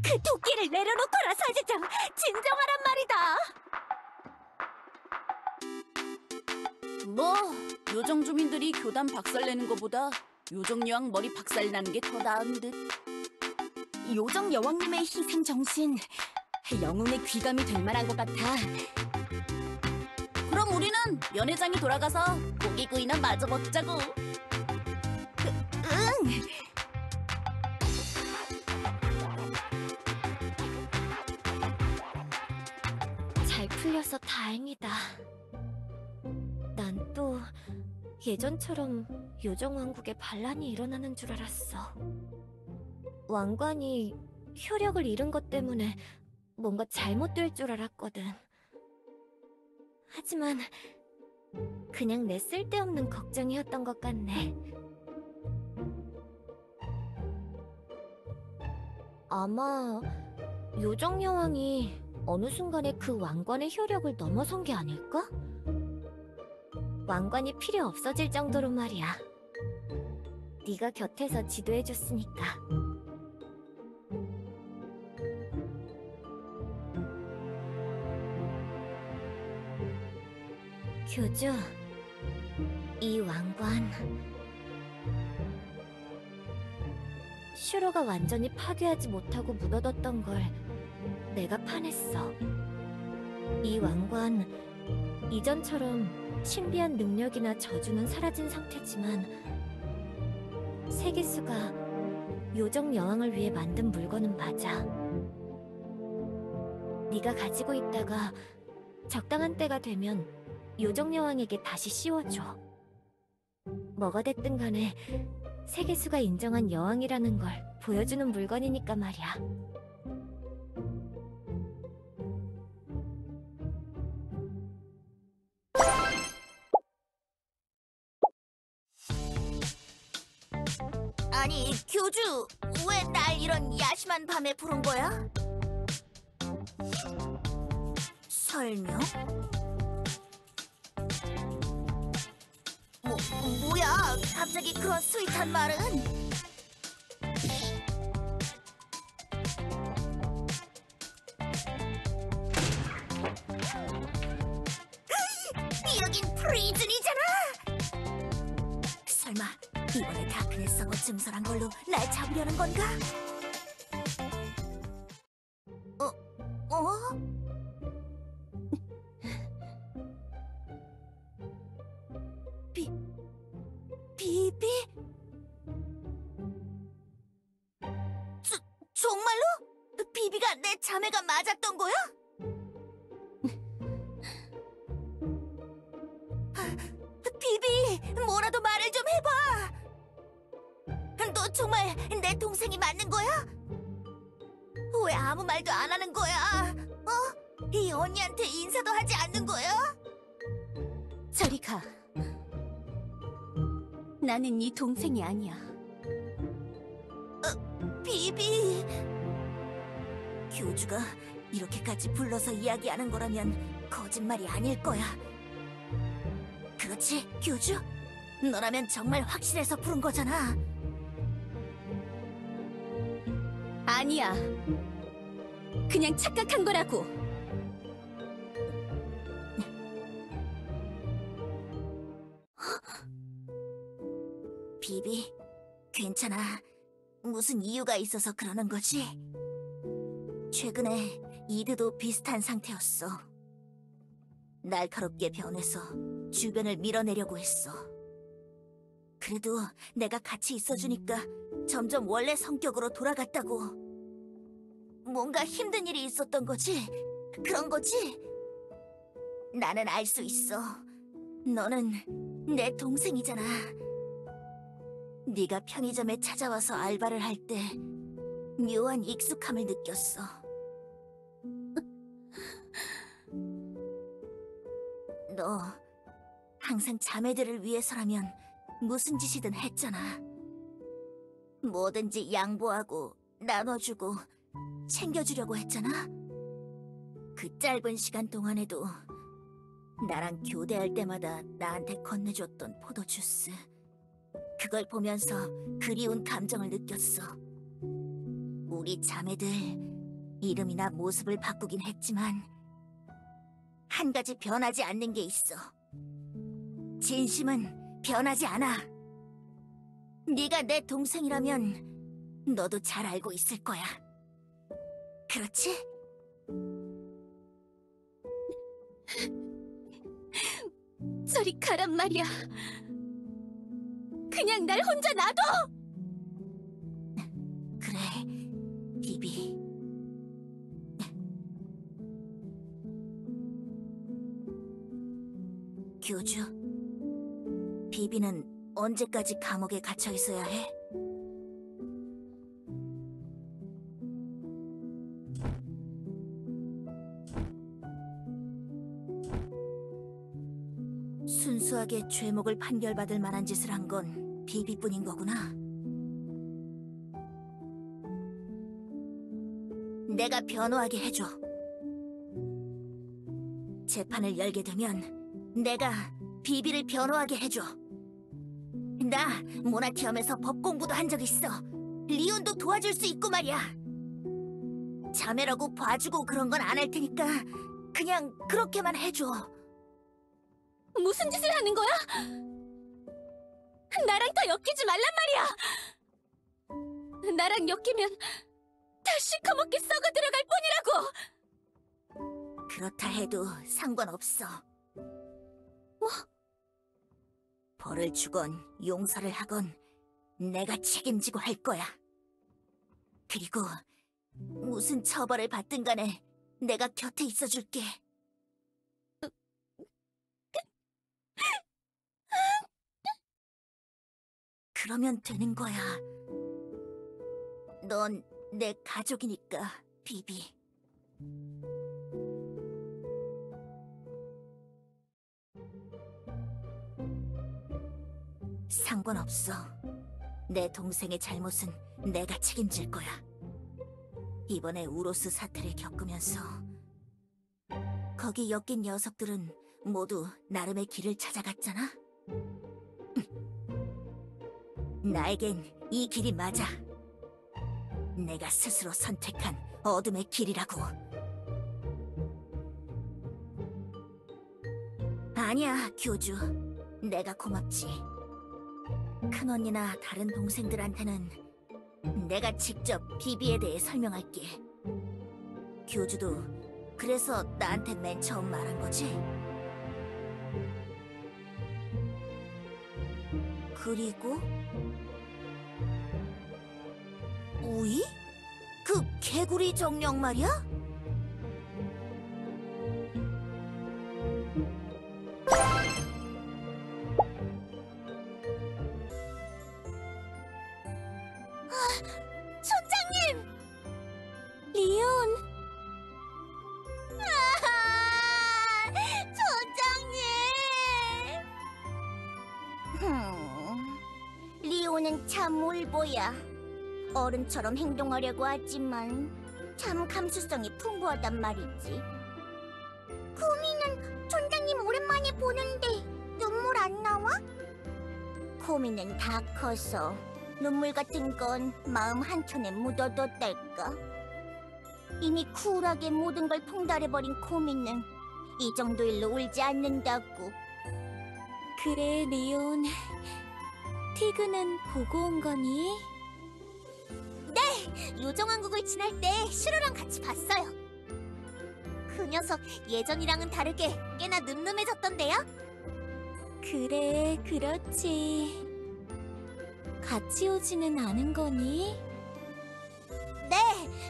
그 도끼를 내려놓거라, 사제장. 진정하란 말이다. 뭐 요정 주민들이 교단 박살내는 것보다 요정 여왕 머리 박살나는 게 더 나은 듯. 요정 여왕님의 희생 정신, 영웅의 귀감이 될 만한 것 같아. 그럼 우리는 연회장에 돌아가서 고기구이나 마저 먹자고. 응. 잘 풀려서 다행이다. 난 또 예전처럼 요정왕국에 반란이 일어나는 줄 알았어. 왕관이 효력을 잃은 것 때문에 뭔가 잘못될 줄 알았거든. 하지만 그냥 내 쓸데없는 걱정이었던 것 같네. 아마 요정여왕이 어느 순간에 그 왕관의 효력을 넘어선 게 아닐까? 왕관이 필요 없어질 정도로 말이야. 네가 곁에서 지도해줬으니까. 교주, 이 왕관 슈로가 완전히 파괴하지 못하고 묻어뒀던 걸 내가 파냈어. 이 왕관 이전처럼 신비한 능력이나 저주는 사라진 상태지만 세계수가 요정 여왕을 위해 만든 물건은 맞아. 네가 가지고 있다가 적당한 때가 되면 요정 여왕에게 다시 씌워줘. 뭐가 됐든 간에 세계수가 인정한 여왕이라는 걸 보여주는 물건이니까 말이야. 아니, 교주, 왜 날 이런 야심한 밤에 부른 거야? 설명? 뭐야, 갑자기 그런 스윗한 말은? 여긴 프리즌이잖아! 설마 이번에 다크네스가 증설한 걸로 날 잡으려는 건가? 어? 비비? 정말로? 비비가 내 자매가 맞았던 거야? 비비, 뭐라도 말을 좀 해봐. 너 정말 내 동생이 맞는 거야? 왜 아무 말도 안 하는 거야? 어? 이 언니한테 인사도 하지 않는 거야? 저리 가. 나는 네 동생이 아니야. 비비. 교주가 이렇게까지 불러서 이야기하는 거라면 거짓말이 아닐 거야. 그렇지, 교주? 너라면 정말 확실해서 부른 거잖아. 아니야. 그냥 착각한 거라고. 비비, 괜찮아. 무슨 이유가 있어서 그러는 거지? 최근에 이드도 비슷한 상태였어. 날카롭게 변해서 주변을 밀어내려고 했어. 그래도 내가 같이 있어주니까 점점 원래 성격으로 돌아갔다고. 뭔가 힘든 일이 있었던 거지? 그런 거지? 나는 알 수 있어. 너는 내 동생이잖아. 네가 편의점에 찾아와서 알바를 할 때 묘한 익숙함을 느꼈어. 너 항상 자매들을 위해서라면 무슨 짓이든 했잖아. 뭐든지 양보하고 나눠주고 챙겨주려고 했잖아. 그 짧은 시간 동안에도 나랑 교대할 때마다 나한테 건네줬던 포도주스. 그걸 보면서 그리운 감정을 느꼈어. 우리 자매들 이름이나 모습을 바꾸긴 했지만 한 가지 변하지 않는 게 있어. 진심은 변하지 않아. 네가 내 동생이라면 너도 잘 알고 있을 거야. 그렇지? 저리 가란 말이야. 그냥 날 혼자 놔둬! 그래, 비비. 교주, 비비는 언제까지 감옥에 갇혀 있어야 해? 순수하게 죄목을 판결받을 만한 짓을 한 건 비비뿐인 거구나. 내가 변호하게 해줘. 재판을 열게 되면 내가 비비를 변호하게 해줘. 나 모나티엄에서 법 공부도 한 적 있어. 리온도 도와줄 수 있고 말이야. 자매라고 봐주고 그런 건 안 할 테니까 그냥 그렇게만 해줘. 무슨 짓을 하는 거야? 나랑 더 엮이지 말란 말이야! 나랑 엮이면 다 시커멓게 썩어 들어갈 뿐이라고! 그렇다 해도 상관없어. 뭐? 벌을 주건 용서를 하건 내가 책임지고 할 거야. 그리고 무슨 처벌을 받든 간에 내가 곁에 있어줄게. 그러면 되는 거야. 넌 내 가족이니까, 비비. 상관없어. 내 동생의 잘못은 내가 책임질 거야. 이번에 우로스 사태를 겪으면서 거기 엮인 녀석들은 모두 나름의 길을 찾아갔잖아. 나에겐 이 길이 맞아. 내가 스스로 선택한 어둠의 길이라고. 아니야, 교주. 내가 고맙지. 큰언니나 다른 동생들한테는 내가 직접 비비에 대해 설명할게. 교주도 그래서 나한테 맨 처음 말한 거지? 그리고 우이? 그 개구리 정령 말이야? 촌장님! 리온. 참 울보야. 어른처럼 행동하려고 하지만 참 감수성이 풍부하단 말이지. 코미는 촌장님 오랜만에 보는데 눈물 안 나와? 코미는 다 커서 눈물 같은 건 마음 한켠에 묻어뒀달까? 이미 쿨하게 모든 걸 통달해버린 코미는 이 정도 일로 울지 않는다고. 그래, 리온. 티그는 보고 온 거니? 요정왕국을 지날 때 슈로랑 같이 봤어요. 그 녀석 예전이랑은 다르게 꽤나 늠름해졌던데요? 그래, 그렇지. 같이 오지는 않은 거니? 네,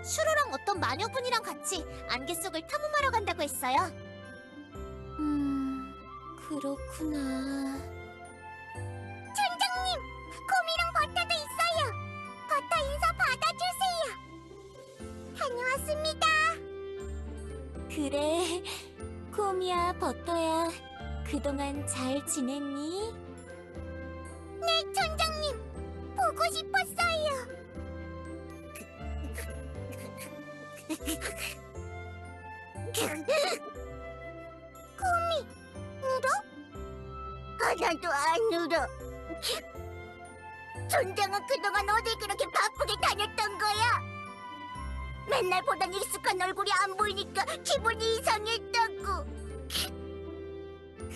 슈로랑 어떤 마녀분이랑 같이 안개 속을 탐험하러 간다고 했어요. 그렇구나. 촌장님, 코미랑 버터도 있어요. 버터 인사 받아주세요. 다녀왔습니다. 그래, 코미야, 버터야. 그동안 잘 지냈니? 네, 촌장님. 보고 싶었어요. 코미, 울어? 하나도 안 울어. 촌장은 그동안 어딜 그렇게 바쁘게 다녔던 거야? 맨날 보던 익숙한 얼굴이 안 보이니까 기분이 이상했다고.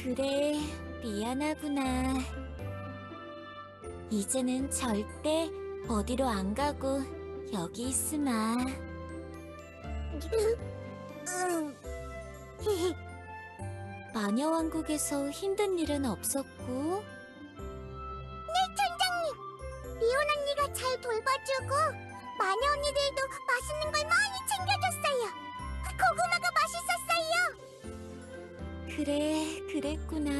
그래, 미안하구나. 이제는 절대 어디로 안 가고 여기 있으마. 응. 마녀왕국에서 힘든 일은 없었고? 리온 언니가 잘 돌봐주고 마녀 언니들도 맛있는 걸 많이 챙겨줬어요. 고구마가 맛있었어요. 그래, 그랬구나.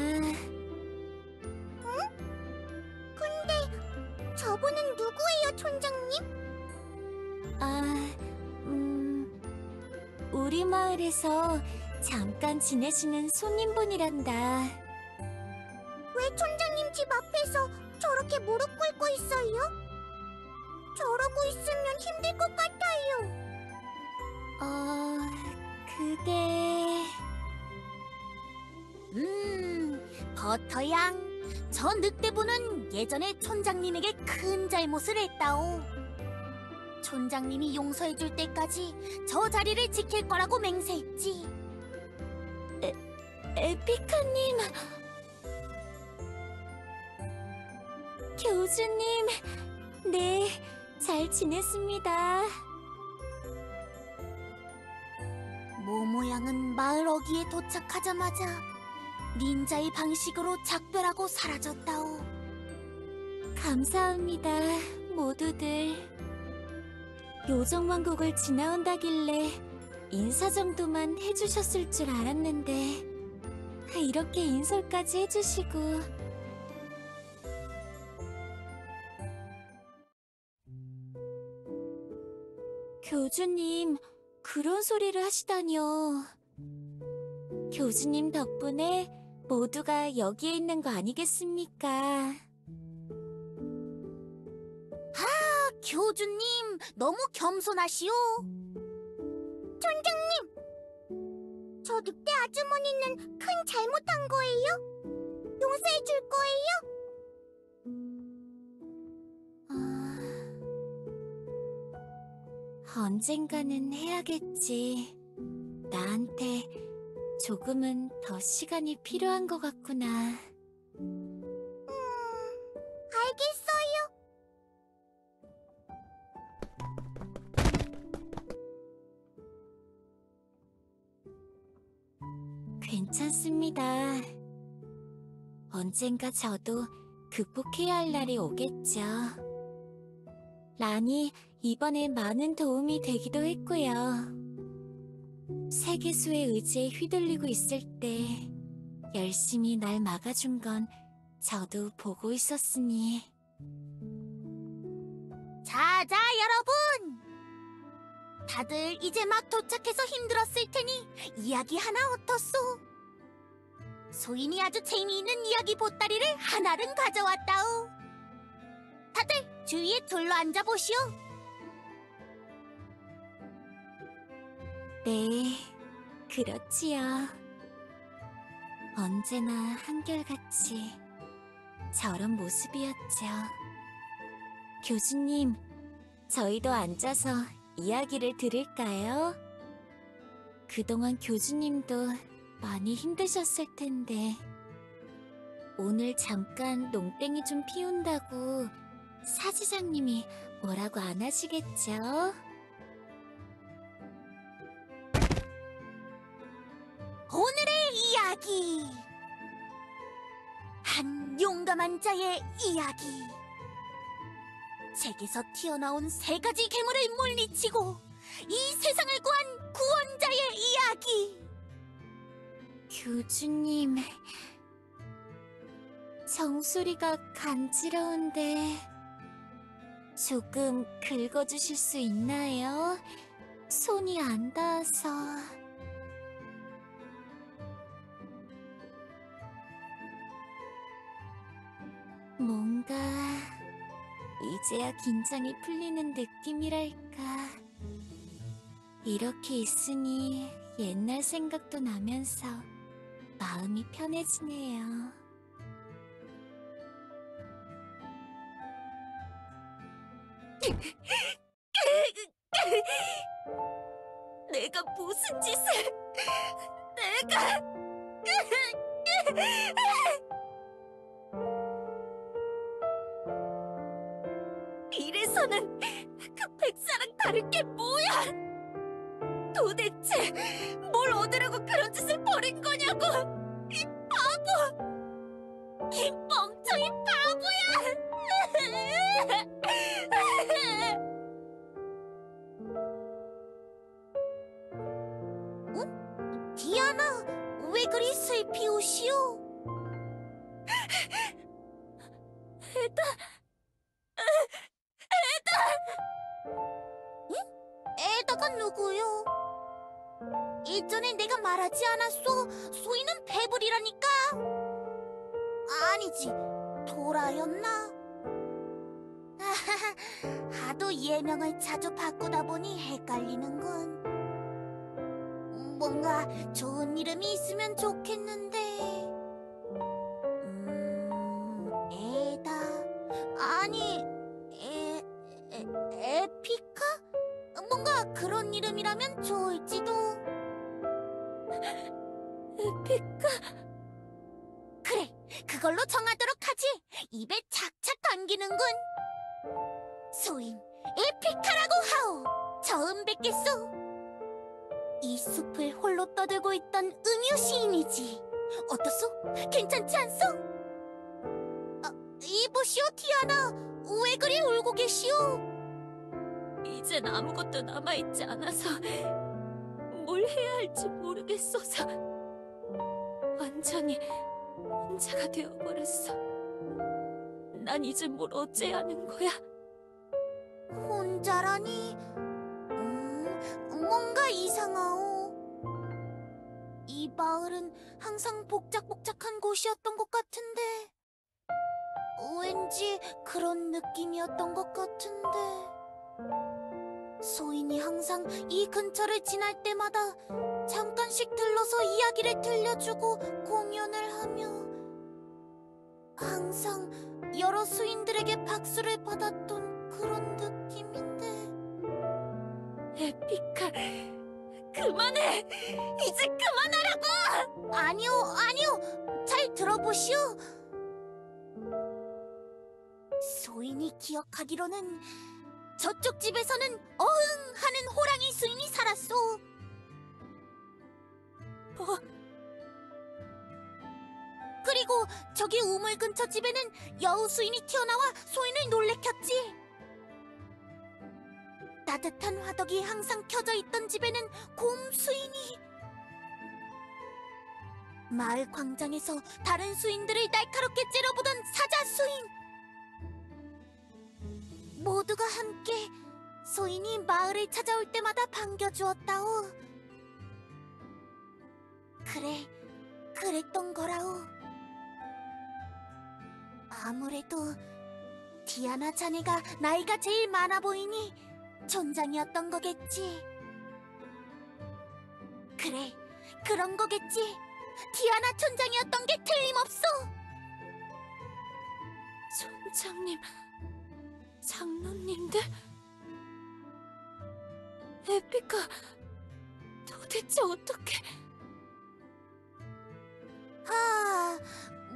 근데 저분은 누구예요, 촌장님? 우리 마을에서 잠깐 지내시는 손님분이란다. 왜 촌장님 집 앞에서 저렇게 무릎 꿇고 있어요? 저러고 있으면 힘들 것 같아요. 그게... 버터양. 저 늑대부는 예전에 촌장님에게 큰 잘못을 했다오. 촌장님이 용서해줄 때까지 저 자리를 지킬 거라고 맹세했지. 에피카님... 교주님... 네, 잘 지냈습니다. 모모양은 마을 어귀에 도착하자마자 닌자의 방식으로 작별하고 사라졌다오. 감사합니다, 모두들. 요정왕국을 지나온다길래 인사 정도만 해주셨을 줄 알았는데 이렇게 인솔까지 해주시고. 교주님, 그런 소리를 하시다니요. 교주님 덕분에 모두가 여기에 있는 거 아니겠습니까? 교주님, 너무 겸손하시오. 저 늑대 아주머니는 큰 잘못한 거예요? 용서해 줄 거예요? 언젠가는 해야겠지. 나한테 조금은 더 시간이 필요한 것 같구나. 알겠어요. 괜찮습니다. 언젠가 저도 극복해야 할 날이 오겠죠. 란이 이번에 많은 도움이 되기도 했고요. 세계수의 의지에 휘둘리고 있을 때 열심히 날 막아준 건 저도 보고 있었으니. 자자, 여러분! 다들 이제 막 도착해서 힘들었을 테니 이야기 하나 어떻소? 소인이 아주 재미있는 이야기 보따리를 하나는 가져왔다오. 다들 주위에 둘러앉아 보시오. 네, 그렇지요. 언제나 한결같이 저런 모습이었죠. 교수님, 저희도 앉아서 이야기를 들을까요? 그동안 교주님도 많이 힘드셨을 텐데 오늘 잠깐 농땡이 좀 피운다고 사지장님이 뭐라고 안 하시겠죠? 오늘의 이야기. 한 용감한 자의 이야기. 책에서 튀어나온 세 가지 괴물을 물리치고 이 세상을 구한 구원자의 이야기. 교주님, 정수리가 간지러운데 조금 긁어주실 수 있나요? 손이 안 닿아서. 뭔가 이제야 긴장이 풀리는 느낌이랄까. 이렇게 있으니 옛날 생각도 나면서 마음이 편해지네요. 내가 무슨 짓을... 내가... 이래서는 그 백사랑 다른 게 뭐야? 도대체 뭘 얻으려고 그런 짓을 벌인 거냐고! 이 바보! 이 멍청이 바보야! 디아나, 왜 그리 슬피 우시오? 에다가 누구요? 예전에 내가 말하지 않았소? 소희는 배불이라니까. 아니지, 도라였나? 하도 예명을 자주 바꾸다 보니 헷갈리는군. 뭔가 좋은 이름이 있으면 좋겠는데. 에다, 아니, 에피카? 뭔가 그런 이름이라면 좋을지도. 에피카? 그래, 그걸로 정하도록 하지. 입에 착착 감기는군. 소인, 에피카라고 하오. 처음 뵙겠소. 이 숲을 홀로 떠들고 있던 음유 시인이지. 어떻소? 괜찮지 않소? 이보시오, 티아나. 왜 그리 울고 계시오? 이젠 아무것도 남아있지 않아서 뭘 해야 할지 모르겠어서 완전히 혼자가 되어버렸어. 난 이제 뭘 어째야 하는 거야? 혼자라니? 뭔가 이상하오. 이 마을은 항상 복작복작한 곳이었던 것 같은데. 왠지 그런 느낌이었던 것 같은데. 소인이 항상 이 근처를 지날 때마다 잠깐씩 들러서 이야기를 들려주고 공연을 하며 항상 여러 수인들에게 박수를 받았던 그런 느낌인데. 에피카, 그만해! 이제 그만하라고! 아니요, 아니요. 잘 들어보시오. 소인이 기억하기로는 저쪽 집에서는 어흥 하는 호랑이 수인이 살았소. 그리고 저기 우물 근처 집에는 여우 수인이 튀어나와 소인을 놀래켰지. 따뜻한 화덕이 항상 켜져 있던 집에는 곰 수인이. 마을 광장에서 다른 수인들을 날카롭게 째려보던 사자 수인. 모두가 함께 소인이 마을을 찾아올 때마다 반겨주었다오. 그래, 그랬던 거라오. 아무래도 디아나 자네가 나이가 제일 많아 보이니 촌장이었던 거겠지. 그래, 그런 거겠지. 디아나 촌장이었던 게 틀림없어. 촌장님, 장로님들? 에피카, 도대체 어떻게...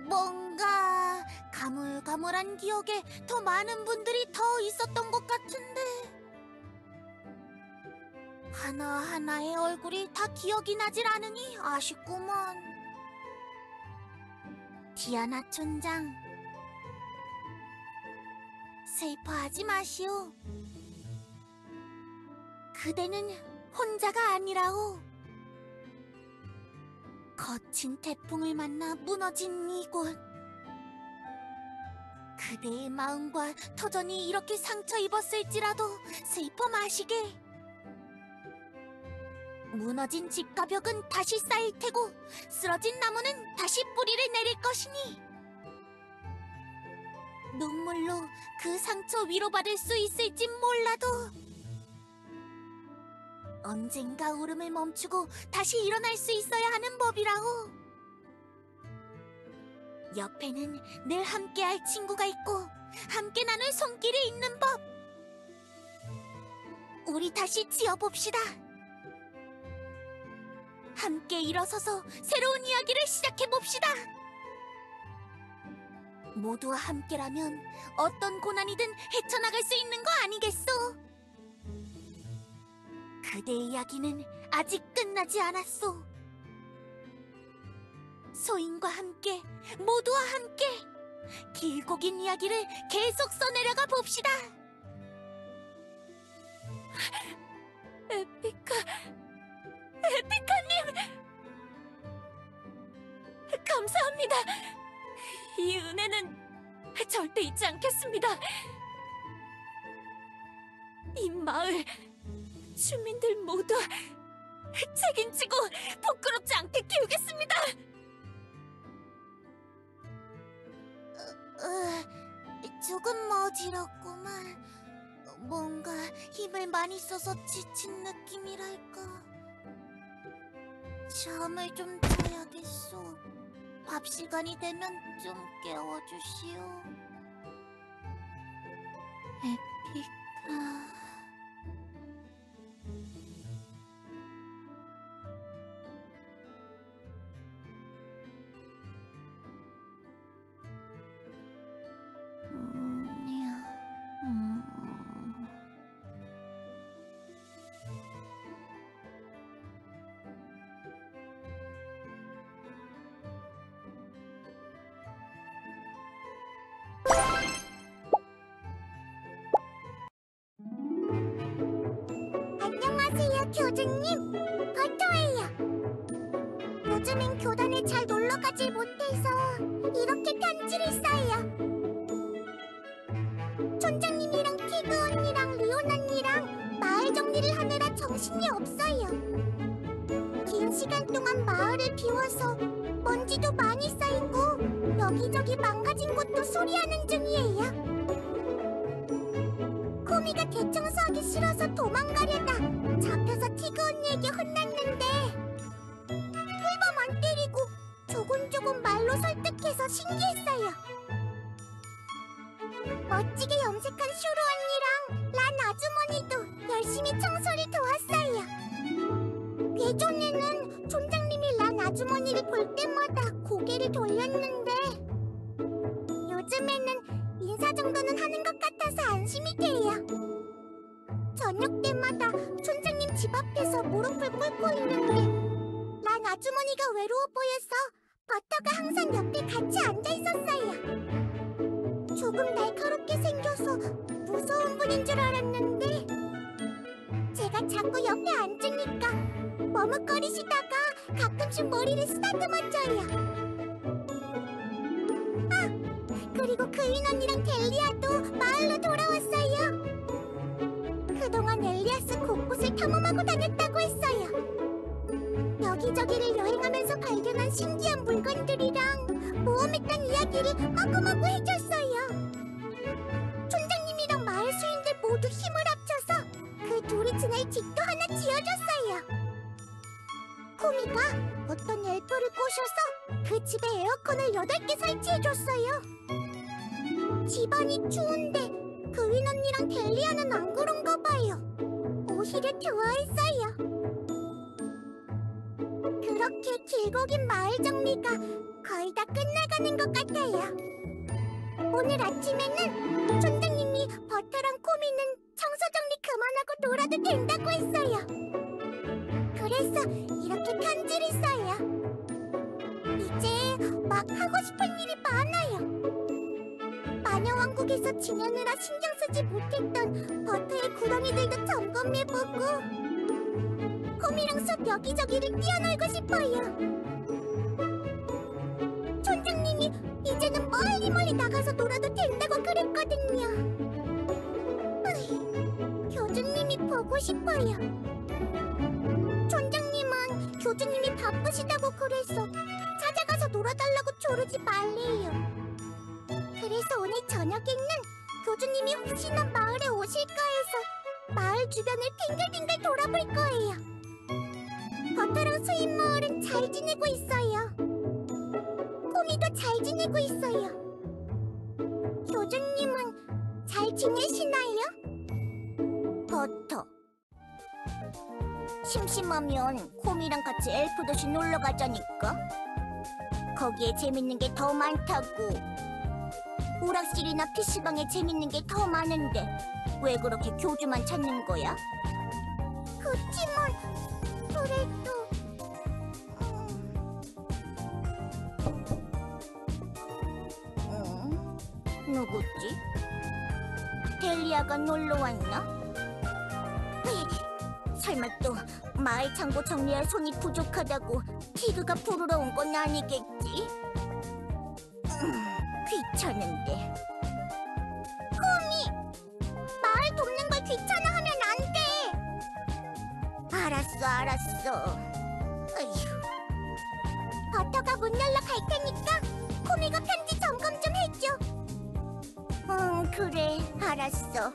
뭔가 가물가물한 기억에 더 많은 분들이 더 있었던 것 같은데 하나하나의 얼굴이 다 기억이 나질 않으니 아쉽구먼. 디아나 촌장, 슬퍼하지 마시오. 그대는 혼자가 아니라오. 거친 태풍을 만나 무너진 이곳. 그대의 마음과 터전이 이렇게 상처 입었을지라도 슬퍼 마시게. 무너진 집과 벽은 다시 쌓일 테고 쓰러진 나무는 다시 뿌리를 내릴 것이니 눈물로 그 상처 위로받을 수 있을진 몰라도 언젠가 울음을 멈추고 다시 일어날 수 있어야 하는 법이라오. 옆에는 늘 함께할 친구가 있고 함께 나눌 손길이 있는 법. 우리 다시 지어봅시다. 함께 일어서서 새로운 이야기를 시작해봅시다. 모두와 함께라면 어떤 고난이든 헤쳐나갈 수 있는 거 아니겠소? 그대의 이야기는 아직 끝나지 않았소. 소인과 함께, 모두와 함께 길고 긴 이야기를 계속 써내려가 봅시다. 에피카님! 감사합니다. 이 은혜는 절대 잊지 않겠습니다. 이 마을 주민들 모두 책임지고 부끄럽지 않게 키우겠습니다. 조금 어지럽구만. 뭔가 힘을 많이 써서 지친 느낌이랄까. 잠을 좀 자야겠어. 밥 시간이 되면 좀 깨워주시오. 에피카... 안녕하세요, 교주님. 버터예요. 요즘엔 교단에 잘 놀러 가질 못해서 이렇게 편지를 써요. 촌장님이랑 티그 언니랑 리온 언니랑 마을 정리를 하느라 정신이 없어요. 긴 시간 동안 마을을 비워서 먼지도 많이 쌓이고 여기저기 망가진 곳도 수리하는 중이에요. 코미가 대청소하기 싫어서 도망가려다 잡혀서 티그 언니에게 혼났는데 풀범 안 때리고 조곤조곤 말로 설득해서 신기했어요. 멋지게 염색한 슈로 언니랑 란 아주머니도 열심히 청소를 도왔어요. 예전에는 촌장님이 란 아주머니를 볼 때마다 고개를 돌렸는데 요즘에는 인사 정도는 하는 것 같아서 안심이 돼요. 저녁 때마다 촌장님 집 앞에서 무릎을 꿇고 있는데 란 아주머니가 외로워 보여서 버터가 항상 옆에 같이 앉아 있었어요. 조금 날카롭게 생겨서 무서운 분인 줄 알았는데 제가 자꾸 옆에 앉으니까 머뭇거리시다가 가끔씩 머리를 쓰다듬어줘요. 그리고 그윈 언니랑 델리아도 마을로 돌아왔어요. 그동안 엘리아스 곳곳을 탐험하고 다녔다고 했어요. 여기저기를 여행하면서 발견한 신기한 물건들이랑 모험했던 이야기를 마구마구 해줬어요. 집도 하나 지어줬어요. 코미가 어떤 엘프를 꼬셔서 그 집에 에어컨을 8개 설치해줬어요. 집안이 추운데 그윈 언니랑 델리아는 안 그런가 봐요. 오히려 좋아했어요. 그렇게 길고 긴 마을 정리가 거의 다 끝나가는 것 같아요. 오늘 아침에는 촌장님이 버터랑 코미는 청소 정리 그만하고 놀아도 된다고 했어요. 그래서 이렇게 편지를 써요. 이제 막 하고 싶은 일이 많아요. 마녀왕국에서 지내느라 신경 쓰지 못했던 버터의 구덩이들도 점검해보고 코미랑 숲 여기저기를 뛰어놀고 싶어요. 촌장님이 이제는 멀리 나가서 놀아도 된다고 그랬거든요. 교주님이 보고 싶어요. 촌장님은 교주님이 바쁘시다고 그래서 찾아가서 놀아달라고 조르지 말래요. 그래서 오늘 저녁에는 교주님이 혹시나 마을에 오실까 해서 마을 주변을 빙글빙글 돌아볼 거예요. 버터랑 스윗 마을은 잘 지내고 있어요. 코미도 잘 지내고 있어요. 교주님은 잘 지내시나요? 버터. 심심하면 코미랑 같이 엘프 도시 놀러 가자니까. 거기에 재밌는 게 더 많다고. 오락실이나 PC방에 재밌는 게 더 많은데 왜 그렇게 교주만 찾는 거야? 그치만 그래도 누구지? 델리아가 놀러 왔나? 설마 또 마을 창고 정리할 손이 부족하다고 티그가 부르러 온 건 아니겠지? 귀찮은데. 코미! 마을 돕는 걸 귀찮아하면 안 돼! 알았어. 어휴. 버터가 문 열러 갈 테니까 코미가 편지 점검 좀 해줘. 그래, 알았어.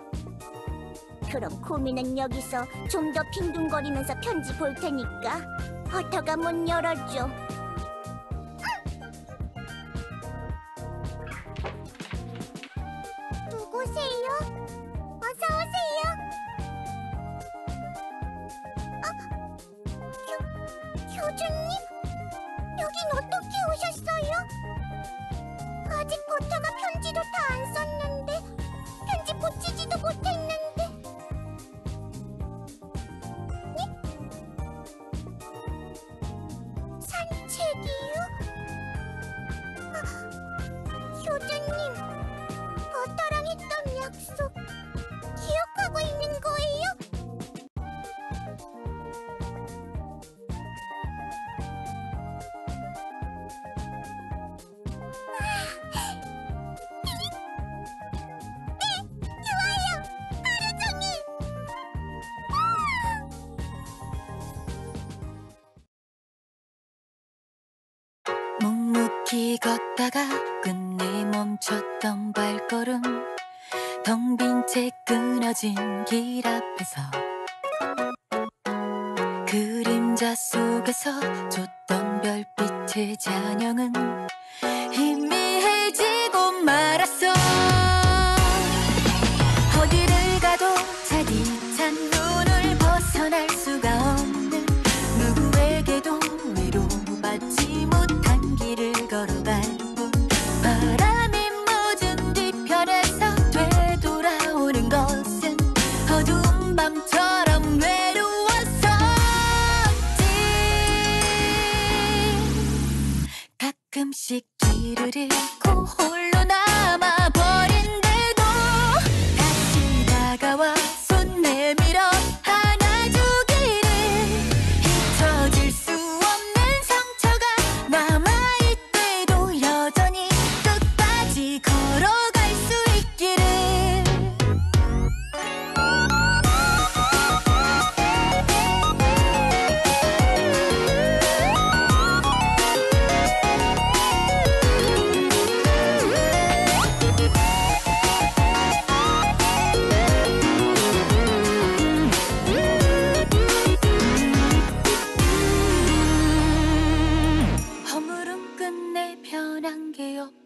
그럼 코미는 여기서 좀 더 빈둥거리면서 편지 볼 테니까 버터가 문 열어줘. 누구세요? 어서 오세요. 교주님? 여긴 어떻게 오셨어요? 아직 버터가 편지도 다 안 썼는데 편지 붙이지도 못했는데. 산책이요? 교주님, 버터랑 했던 약속 기억하고 있는 거예요? 네, 좋아요. 하루 종일. 묵묵히 걷다가 끝내 멈췄던 발걸음, 텅 빈 채 끊어진 길 앞에서 그림자 속에서 줬던 별빛의 잔영은 희미해지고 말았어. 어디를 가도 차디찬 눈을 벗어날 수가 없는, 누구에게도 위로받지 못한 길을 걸어갈 뿐. 바람이 묻은 뒤편에서 되돌아오는 것은 어두운 밤처럼 외로웠었지. 가끔씩 길을 잃고 홀로 남아버린데도 다시 다가와 손 내밀어 안아주기를. 잊혀질 수 없는 상처가 남아있대도 여전히 끝까지 걸어갈 수 있기를.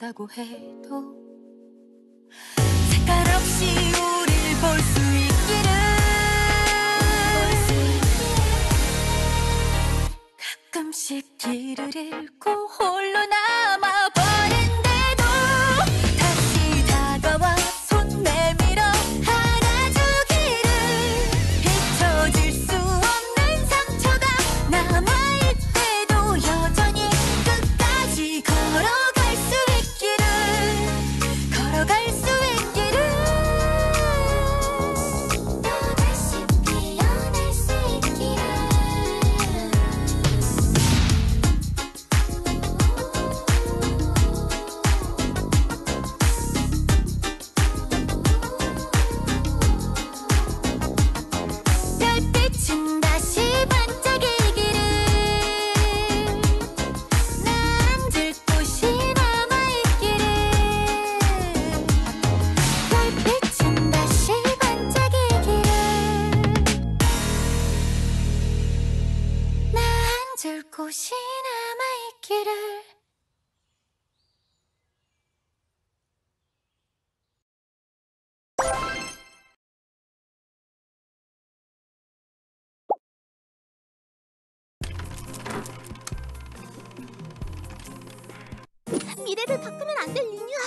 없다고 해도 색깔 없이 우릴 볼 수 있기를 가끔씩 길을 잃고 홀로 남아버린데도 다시 다가와 손 내밀어 안아주기를 잊혀질 수 없는 상처가 남아있을 때도 여전히 끝까지 걸어갈 수 있기를 걸어갈 수 있기를 또 다시 피어날 수 있기를 별빛은 다시 반짝이기를 나 앉을 곳이 남아있기를 별빛은 다시 반짝이기를 나 앉을 곳이 남아있기를 미래를 바꾸면 안 될 리뉴.